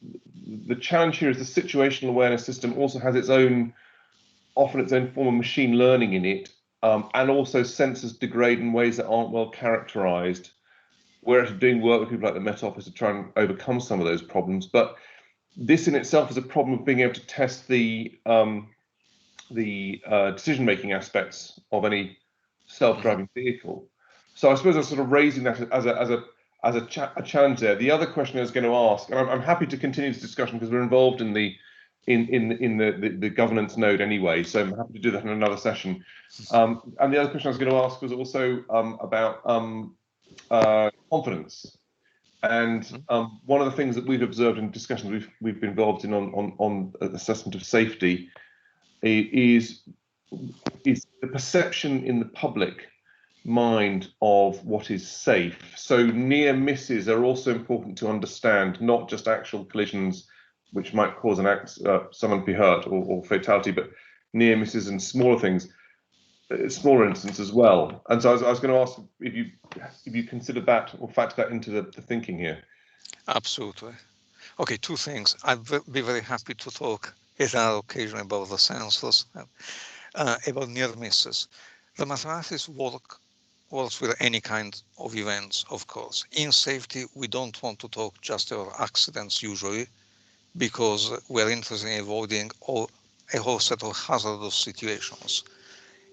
[SPEAKER 4] challenge here is the situational awareness system also has its own. Often its own form of machine learning in it, and also sensors degrade in ways that aren't well characterized. We're actually doing work with people like the Met Office to try and overcome some of those problems. But this in itself is a problem of being able to test the decision-making aspects of any self-driving vehicle. So I suppose I'm sort of raising that as a challenge there. The other question I was going to ask, and I'm happy to continue this discussion because we're involved in the governance node anyway, so I'm happy to do that in another session. And the other question I was going to ask was also about confidence. And one of the things that we've observed in discussions we've been involved in on assessment of safety is the perception in the public mind of what is safe. So near misses are also important to understand, not just actual collisions which might cause someone to be hurt or fatality, but near misses and smaller things, smaller incidents as well. And so I was going to ask if you considered that or factor that into the thinking here.
[SPEAKER 1] Absolutely. Okay, two things. I'd be very happy to talk at another occasion about the sensors, about near misses. The mathematics works with any kind of events, of course. In safety, we don't want to talk just about accidents usually, because we're interested in avoiding a whole set of hazardous situations.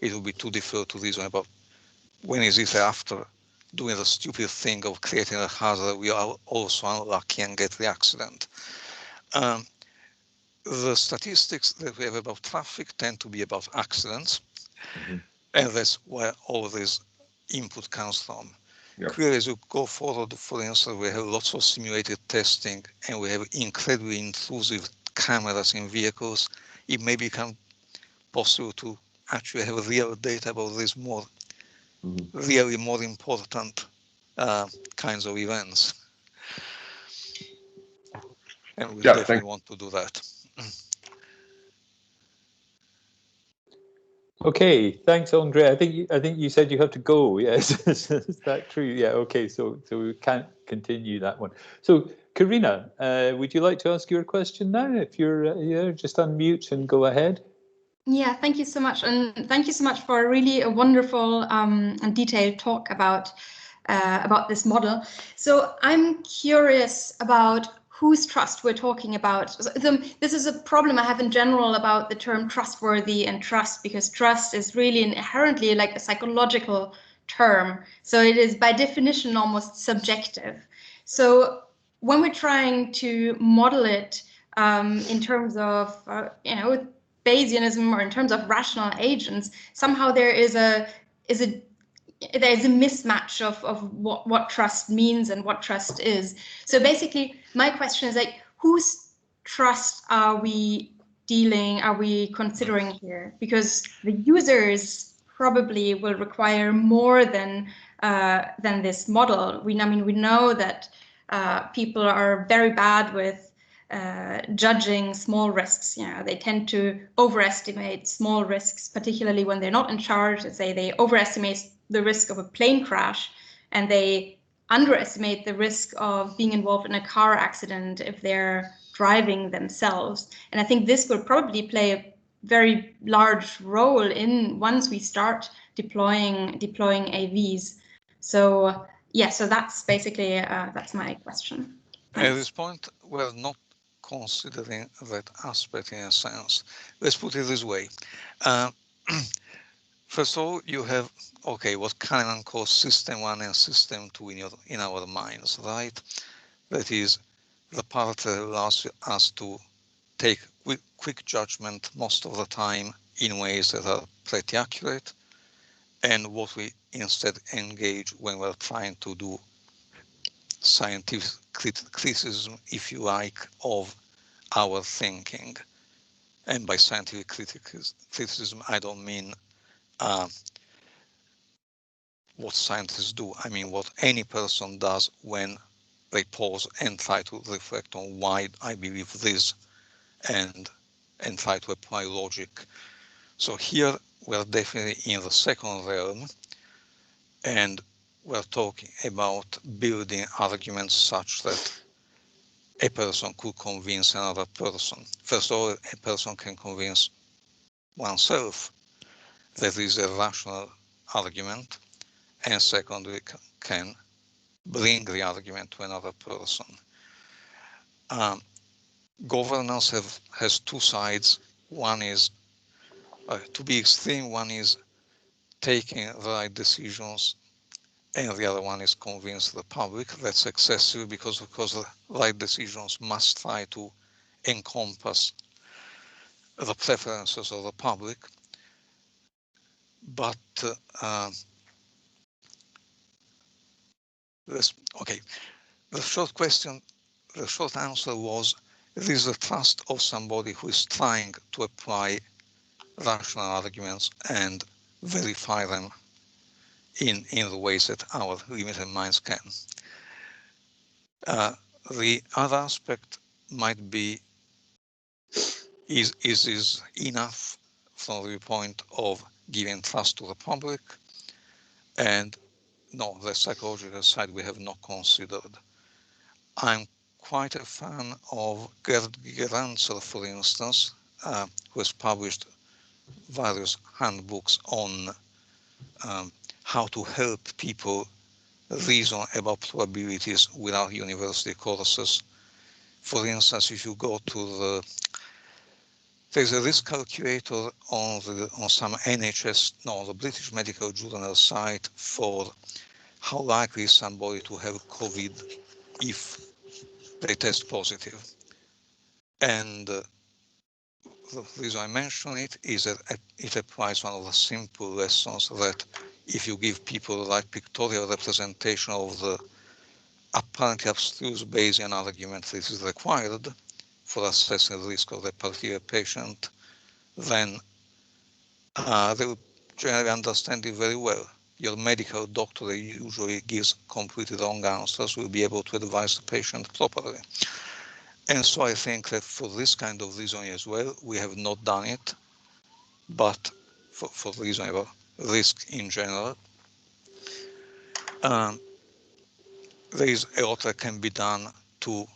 [SPEAKER 1] It would be too difficult to reason about when is it after doing the stupid thing of creating a hazard, we are also unlucky and get the accident. The statistics that we have about traffic tend to be about accidents, and that's where all this input comes from. Yep. Clearly, as you go forward, for instance, we have lots of simulated testing, and we have incredibly intrusive cameras in vehicles. It may become possible to actually have real data about these really more important kinds of events. And we definitely want to do that.
[SPEAKER 2] Okay, thanks, Andre. I think you said you have to go. Yes, is that true? Yeah. Okay, so we can't continue that one. So, Karina, would you like to ask your question now? If you're just unmute and go ahead.
[SPEAKER 5] Yeah, thank you so much, and thank you so much for a wonderful and detailed talk about this model. So I'm curious about whose trust we're talking about. This is a problem I have in general about the term trustworthy and trust, because trust is really inherently like a psychological term. So it is by definition almost subjective. So when we're trying to model it in terms of Bayesianism or in terms of rational agents, somehow there is a mismatch of what trust means and what trust is. So basically, my question is like, whose trust are we considering here? Because the users probably will require more than this model. We know that people are very bad with judging small risks. They tend to overestimate small risks, particularly when they're not in charge. Let's say they overestimate the risk of a plane crash, and they underestimate the risk of being involved in a car accident if they're driving themselves. And I think this will probably play a very large role in once we start deploying AVs. So yeah, so that's basically that's my question. Thanks.
[SPEAKER 1] At this point, we're not considering that aspect in a sense. Let's put it this way. First of all, you have, what Kahneman calls system 1 and system 2 in our minds, right? That is the part that allows us to take quick judgment most of the time in ways that are pretty accurate, and what we instead engage when we're trying to do scientific criticism, if you like, of our thinking. And by scientific criticism, I don't mean what scientists do. I mean what any person does when they pause and try to reflect on why I believe this and try to apply logic. So here we're definitely in the second realm, and we're talking about building arguments such that a person could convince another person. First of all, a person can convince oneself that is a rational argument, and secondly, can bring the argument to another person. Governance has two sides. One is, to be extreme, one is taking the right decisions, and the other one is convince the public. That's excessive because, of course, the right decisions must try to encompass the preferences of the public. But The short answer was, there is the trust of somebody who is trying to apply rational arguments and verify them in the ways that our limited minds can. The other aspect might be, is enough from the viewpoint of giving trust to the public? And no, the psychological side we have not considered. I'm quite a fan of Gerd Geranzer, for instance, who has published various handbooks on how to help people reason about probabilities without university courses. For instance, if you go to there's a risk calculator on some the British Medical Journal site for how likely is somebody to have COVID if they test positive. And the reason I mention it is that it applies one of the simple lessons that if you give people the right pictorial representation of the apparently abstruse Bayesian argument that is required for assessing the risk of a particular patient, then they will generally understand it very well. Your medical doctor that usually gives completely wrong answers will be able to advise the patient properly. And so I think that for this kind of reasoning as well, we have not done it, but for reasoning about risk in general, there is a lot that can be done to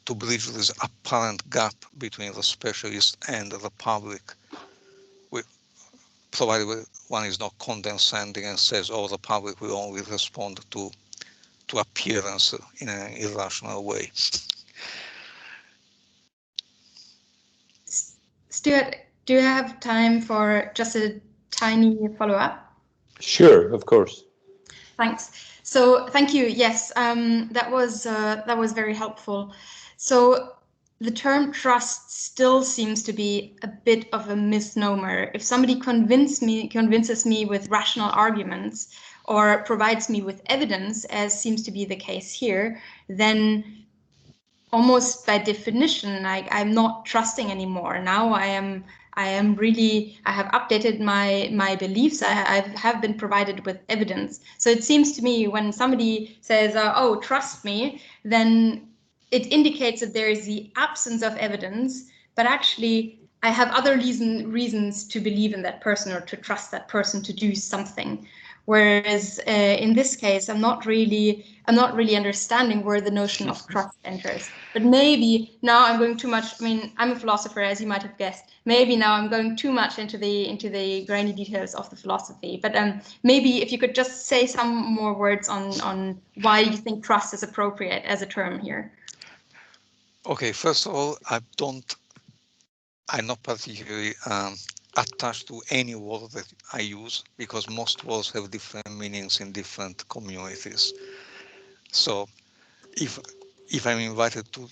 [SPEAKER 1] to bridge this apparent gap between the specialist and the public, provided one is not condescending and says, oh, the public will only respond to appearance in an irrational way.
[SPEAKER 5] Stuart, do you have time for just a tiny follow-up?
[SPEAKER 2] Sure, of course.
[SPEAKER 5] Thanks. So thank you. Yes, that was very helpful. So the term trust still seems to be a bit of a misnomer. If somebody convinces me with rational arguments or provides me with evidence, as seems to be the case here, then almost by definition, I'm not trusting anymore. Now I have updated my beliefs. I have been provided with evidence. So it seems to me when somebody says, oh, trust me, then it indicates that there is the absence of evidence, but actually I have other reasons to believe in that person or to trust that person to do something. Whereas in this case, I'm not really understanding where the notion of trust enters. But maybe now I'm going too much. I mean, I'm a philosopher, as you might have guessed. Maybe now I'm going too much into the grainy details of the philosophy. But maybe if you could just say some more words on why you think trust is appropriate as a term here.
[SPEAKER 1] Okay, first of all, I'm not particularly attached to any word that I use because most words have different meanings in different communities. So if I'm invited to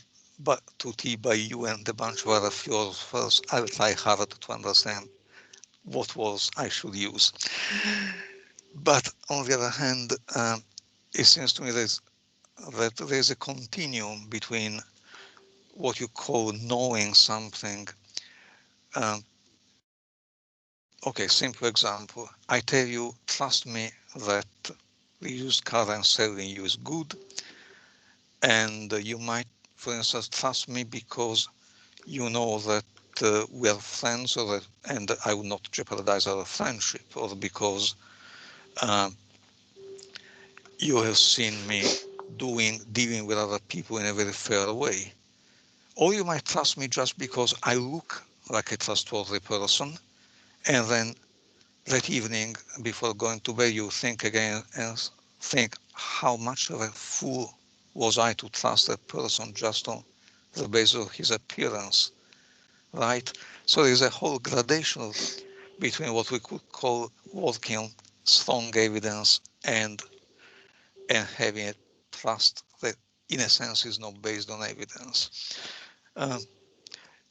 [SPEAKER 1] tea by you and a bunch of other philosophers, I'll try hard to understand what words I should use. But on the other hand, it seems to me that there's a continuum between what you call knowing something. Okay, simple example. I tell you, trust me that the used car I'm selling you is good. And you might, for instance, trust me because you know that we are friends and I will not jeopardize our friendship, or because you have seen me dealing with other people in a very fair way. Or you might trust me just because I look like a trustworthy person, and then that evening before going to bed you think again and think, how much of a fool was I to trust that person just on the basis of his appearance, right? So there's a whole gradation between what we could call working strong evidence and having a trust that in a sense is not based on evidence.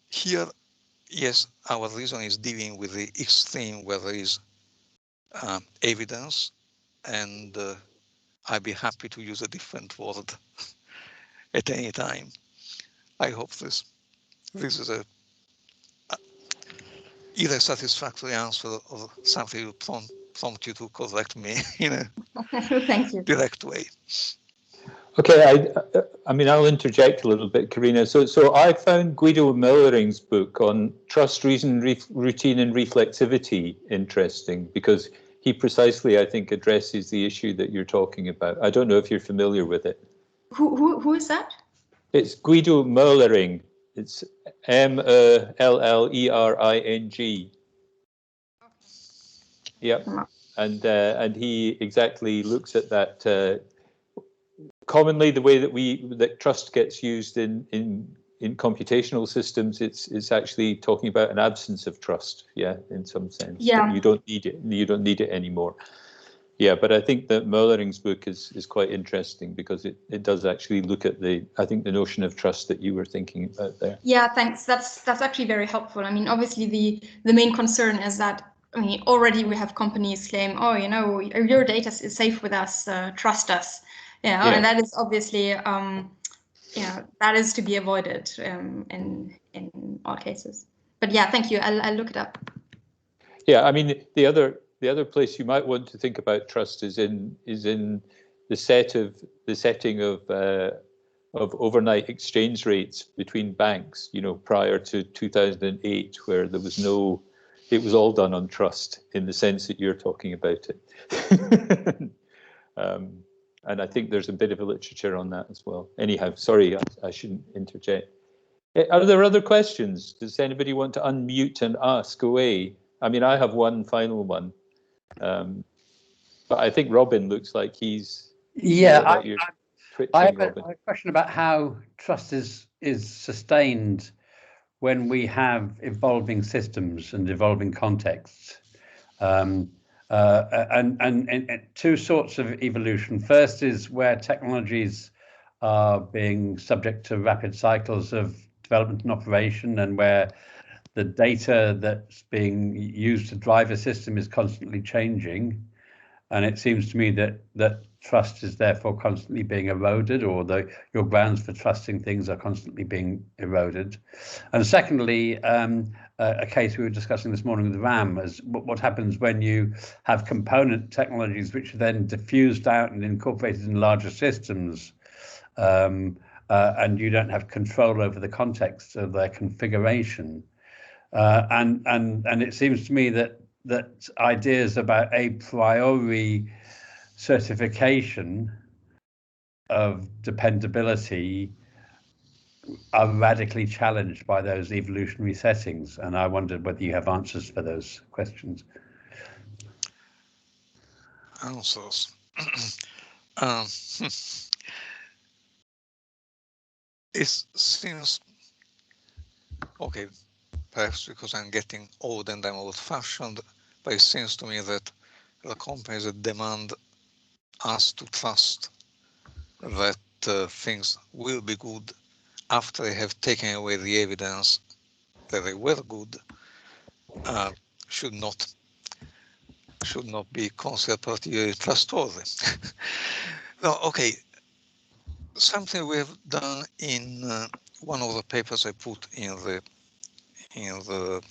[SPEAKER 1] Here, yes, our reason is dealing with the extreme where there is evidence and I'd be happy to use a different word at any time. I hope this is a either satisfactory answer or something will prompt you to correct me in a
[SPEAKER 5] Thank you.
[SPEAKER 1] direct way.
[SPEAKER 2] Okay, I mean, I'll interject a little bit, Karina. So I found Guido Millering's book on trust, reason, routine, and reflexivity interesting because he precisely, I think, addresses the issue that you're talking about. I don't know if you're familiar with it.
[SPEAKER 5] Who is that?
[SPEAKER 2] It's Guido Millering. It's Millering. Yep, and he exactly looks at that. Commonly, the way that trust gets used in computational systems, it's actually talking about an absence of trust. Yeah, in some sense.
[SPEAKER 5] Yeah.
[SPEAKER 2] You don't need it. You don't need it anymore. Yeah, but I think that Millering's book is quite interesting because it does actually look at the notion of trust that you were thinking about there.
[SPEAKER 5] Yeah, thanks. That's actually very helpful. I mean, obviously the main concern is that, I mean, already we have companies claim, oh, you know, your data is safe with us, trust us. Yeah, and that is obviously, that is to be avoided in all cases. But yeah, thank you. I'll look it up.
[SPEAKER 2] Yeah, I mean, the other place you might want to think about trust is in the setting of overnight exchange rates between banks. You know, prior to 2008, where there was it was all done on trust in the sense that you're talking about it. And I think there's a bit of a literature on that as well. Anyhow, sorry, I shouldn't interject. Are there other questions? Does anybody want to unmute and ask away? I mean, I have one final one, but I think Robin looks like he's.
[SPEAKER 6] Yeah, I have a question about how trust is sustained when we have evolving systems and evolving contexts. And two sorts of evolution. First is where technologies are being subject to rapid cycles of development and operation, and where the data that's being used to drive a system is constantly changing. And it seems to me that trust is therefore constantly being eroded, or your grounds for trusting things are constantly being eroded. And secondly, a case we were discussing this morning with RAM is what happens when you have component technologies which are then diffused out and incorporated in larger systems, and you don't have control over the context of their configuration. And it seems to me that ideas about a priori certification of dependability are radically challenged by those evolutionary settings. And I wondered whether you have answers for those questions.
[SPEAKER 1] Answers. It seems, okay, perhaps because I'm getting old and I'm old-fashioned, but it seems to me that the companies that demand us to trust that things will be good after they have taken away the evidence that they were good should not be considered particularly trustworthy. No, okay. Something we have done in one of the papers I put in the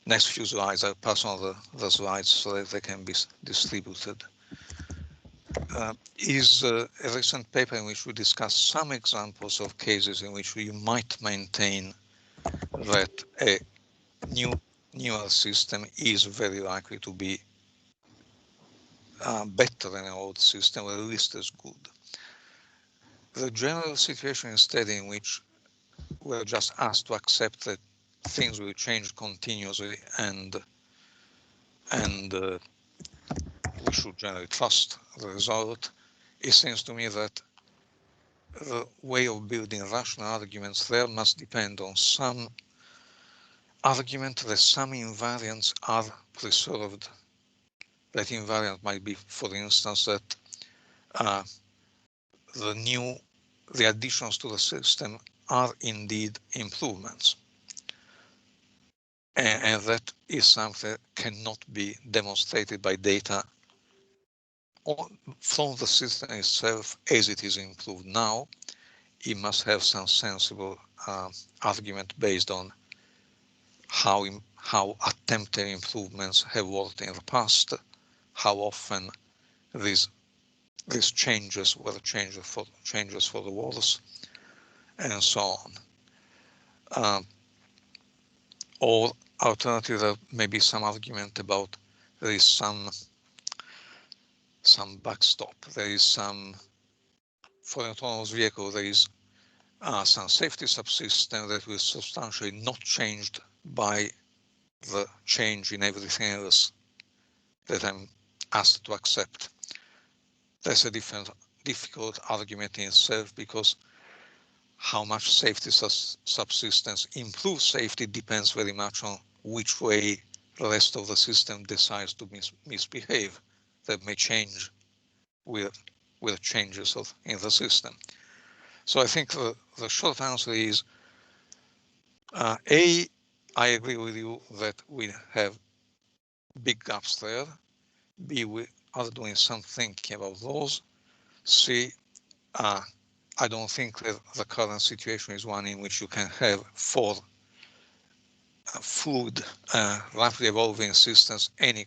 [SPEAKER 1] next few slides. I pass on the slides so that they can be distributed. Is a recent paper in which we discuss some examples of cases in which you might maintain that a newer system is very likely to be better than an old system, or at least as good. The general situation instead in which we're just asked to accept that things will change continuously and we should generally trust the result, it seems to me that the way of building rational arguments there must depend on some argument that some invariants are preserved. That invariant might be, for instance, that the additions to the system are indeed improvements. And that is something that cannot be demonstrated by data from the system itself as it is improved now, it must have some sensible argument based on how attempted improvements have worked in the past, how often these changes were changes for the worse, and so on. Or alternatively, there may be some argument about there is some backstop. There is some, for an autonomous vehicle, there is some safety subsystem that will substantially not changed by the change in everything else that I'm asked to accept. That's a difficult argument in itself, because how much safety subsistence improves safety depends very much on which way the rest of the system decides to misbehave. That may change with changes in the system. So I think the short answer is, A, I agree with you that we have big gaps there. B, we are doing some thinking about those. C, I don't think that the current situation is one in which you can have for fluid, rapidly evolving systems any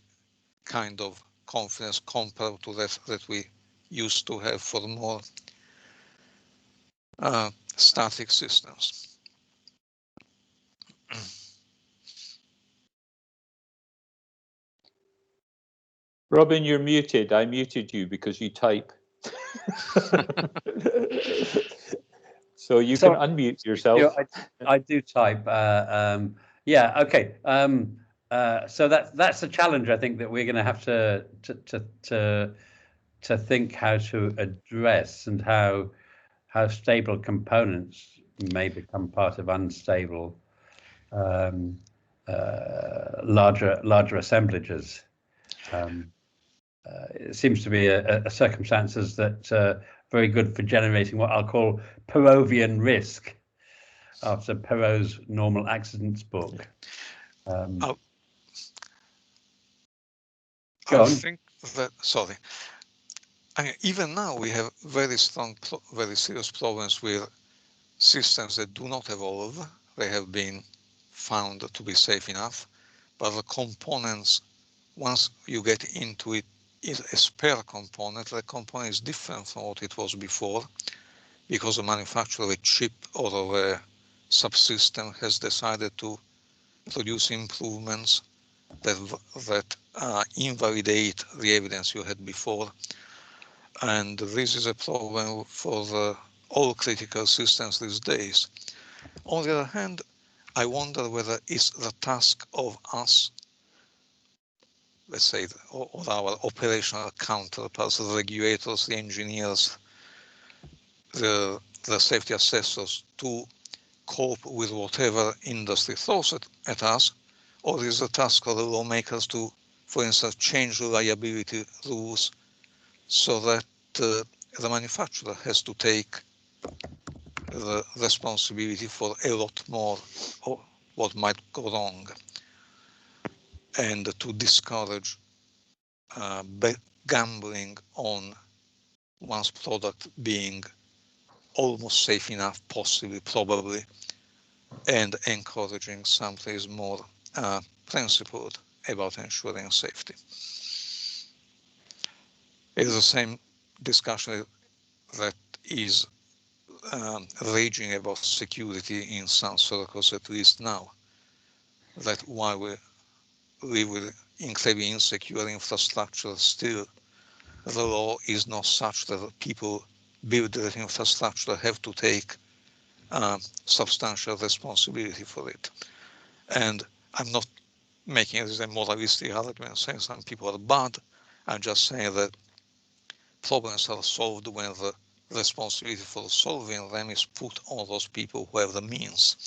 [SPEAKER 1] kind of confidence compared to that we used to have for more static systems.
[SPEAKER 2] Robin, you're muted. I muted you because you type. So you can unmute yourself.
[SPEAKER 6] I do type. Yeah. Okay. So that's a challenge, I think, that we're going to have to think how to address, and how stable components may become part of unstable larger assemblages. It seems to be a circumstances that very good for generating what I'll call Perrovian risk, after Perrow's normal accidents book.
[SPEAKER 1] I think that, sorry, I mean, even now we have very serious problems with systems that do not evolve. They have been found to be safe enough, but the components, once you get into it, is a spare component. The component is different from what it was before, because the manufacturer of a chip or of a subsystem has decided to produce improvements that invalidate the evidence you had before. And this is a problem for all critical systems these days. On the other hand, I wonder whether it's the task of us, let's say, or our operational counterparts, the regulators, the engineers, the safety assessors, to cope with whatever industry throws at us, or is the task of the lawmakers to, for instance, change reliability rules so that the manufacturer has to take the responsibility for a lot more of what might go wrong, and to discourage gambling on one's product being almost safe enough, possibly, probably, and encouraging something more principled about ensuring safety. It is the same discussion that is raging about security in some circles, at least now, that while we live with incredibly insecure infrastructure, still the law is not such that people build that infrastructure have to take substantial responsibility for it. And I'm not making it as a moralistic argument saying some people are bad. I'm just saying that problems are solved when the responsibility for solving them is put on those people who have the means.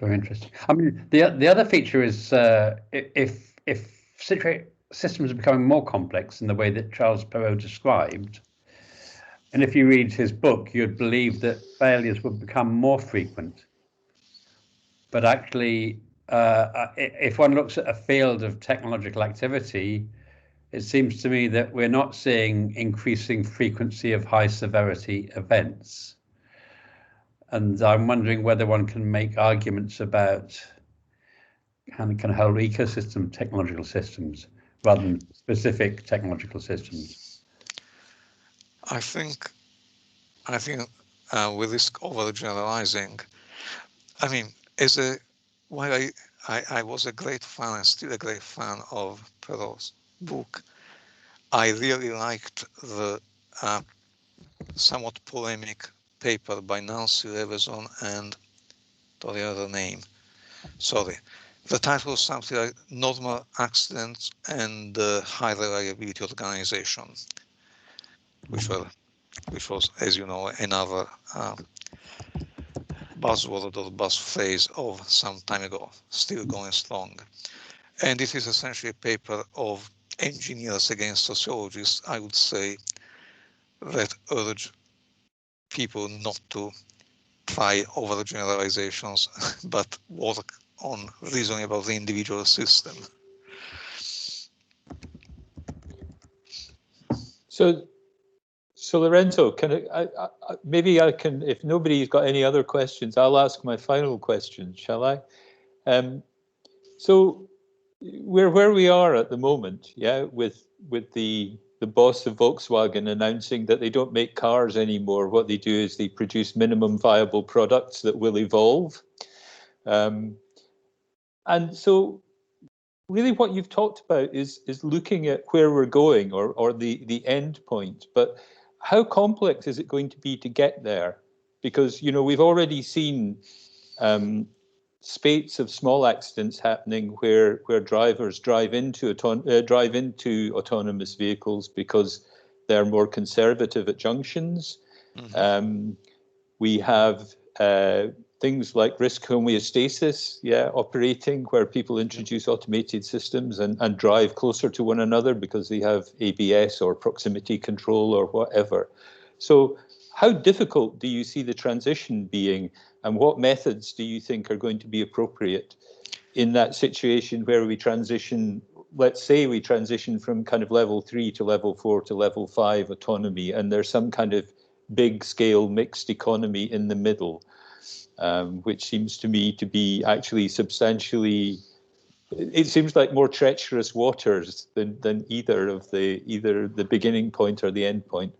[SPEAKER 6] Very interesting. I mean, the other feature is if systems are becoming more complex in the way that Charles Perrow described, and if you read his book, you'd believe that failures would become more frequent. But actually, if one looks at a field of technological activity, it seems to me that we're not seeing increasing frequency of high severity events. And I'm wondering whether one can make arguments about kind of whole ecosystem technological systems rather than specific technological systems.
[SPEAKER 1] I think with this overgeneralizing, I mean, while I was a great fan and still a great fan of Perrault's book, I really liked the somewhat polemic paper by Nancy Leveson and the other name. Sorry. The title was something like Normal Accidents and High Reliability Organization, which was, as you know, another buzzword or buzz phrase of some time ago, still going strong. And it is essentially a paper of engineers against sociologists, I would say, that urge people not to try overgeneralizations, but work on reasoning about the individual system.
[SPEAKER 2] So Lorenzo, maybe I can, if nobody's got any other questions, I'll ask my final question, shall I? So we're where we are at the moment, yeah, with the boss of Volkswagen announcing that they don't make cars anymore. What they do is they produce minimum viable products that will evolve. And so really what you've talked about is looking at where we're going or the end point. But how complex is it going to be to get there? Because, you know, we've already seen spates of small accidents happening where drivers drive into autonomous vehicles because they're more conservative at junctions. Mm-hmm. We have things like risk homeostasis, operating, where people introduce automated systems and drive closer to one another because they have ABS or proximity control or whatever. So how difficult do you see the transition being, and what methods do you think are going to be appropriate in that situation where we transition, let's say we transition from kind of level 3 to level 4 to level 5 autonomy, and there's some kind of big scale mixed economy in the middle, which seems to me to be actually substantially, it seems like more treacherous waters than either the beginning point or the end point.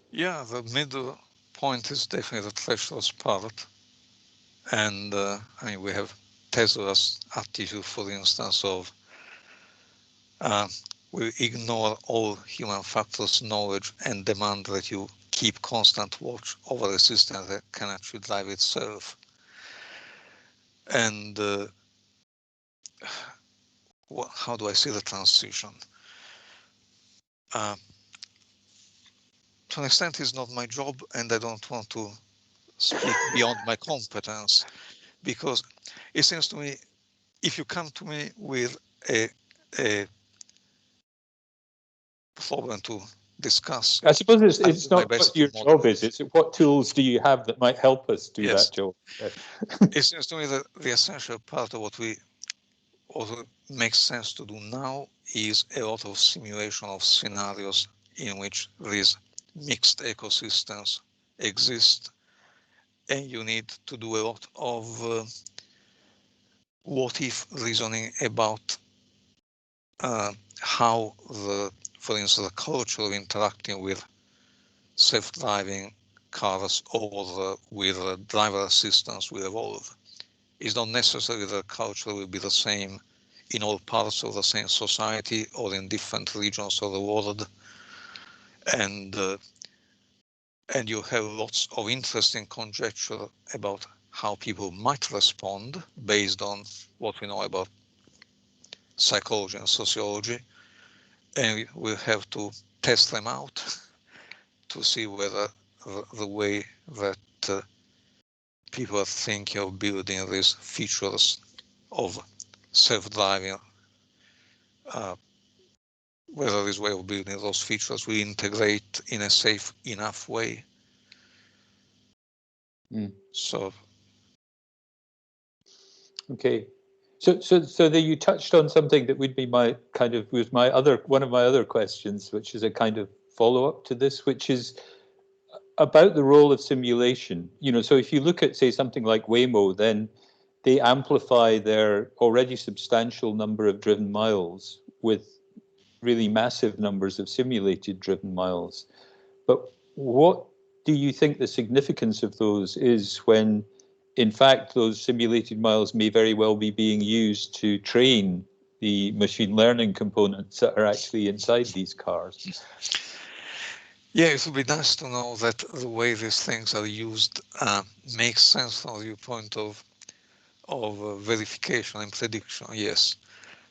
[SPEAKER 1] Yeah, the middle point is definitely the treacherous part. And I mean, we have Tesla's attitude, for instance, of we ignore all human factors knowledge and demand that you keep constant watch over a system that can actually drive itself. And how do I see the transition? To an extent, it's not my job, and I don't want to speak beyond my competence, because it seems to me, if you come to me with a problem to discuss,
[SPEAKER 2] I suppose it's not what your job is, it's what tools do you have that might help us do that job.
[SPEAKER 1] It seems to me that the essential part of what makes sense to do now is a lot of simulation of scenarios in which these mixed ecosystems exist, and you need to do a lot of what if reasoning about how for instance, the culture of interacting with self-driving cars or with driver assistance will evolve. It's not necessarily the culture will be the same in all parts of the same society or in different regions of the world, and you have lots of interesting conjecture about how people might respond based on what we know about psychology and sociology, and we'll have to test them out to see whether the way that people are thinking of building these features of self-driving, whether this way of building those features will integrate in a safe enough way. So.
[SPEAKER 2] Okay. So that you touched on something that would be one of my other questions, which is a kind of follow-up to this, which is about the role of simulation. So if you look at, say, something like Waymo, then they amplify their already substantial number of driven miles with really massive numbers of simulated driven miles. But what do you think the significance of those is when, in fact, those simulated miles may very well be being used to train the machine learning components that are actually inside these cars?
[SPEAKER 1] Yeah, it would be nice to know that the way these things are used makes sense from the viewpoint of verification and prediction. Yes.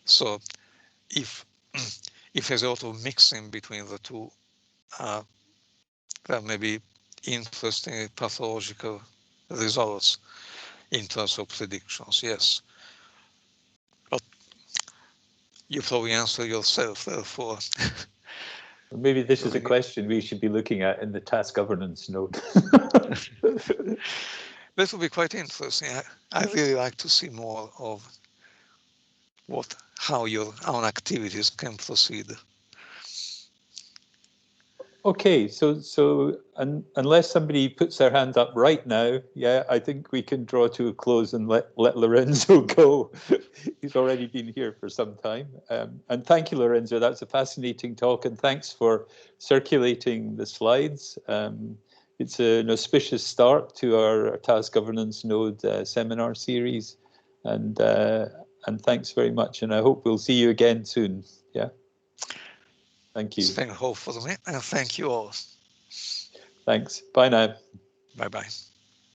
[SPEAKER 1] So if there's a lot of mixing between the two, there may be interesting pathological results in terms of predictions. Yes. But you probably answer yourself, therefore.
[SPEAKER 2] Maybe this is a question we should be looking at in the TAS governance node.
[SPEAKER 1] That would be quite interesting. I really like to see more of how your own activities can proceed.
[SPEAKER 2] Okay, so unless somebody puts their hand up right now, yeah, I think we can draw to a close and let Lorenzo go. He's already been here for some time. And thank you, Lorenzo. That's a fascinating talk, and thanks for circulating the slides. It's an auspicious start to our TAS Governance Node seminar series, and thanks very much. And I hope we'll see you again soon. Yeah. Thank you.
[SPEAKER 1] Stay hopeful for me, and thank you all.
[SPEAKER 2] Thanks. Bye now.
[SPEAKER 1] Bye-bye.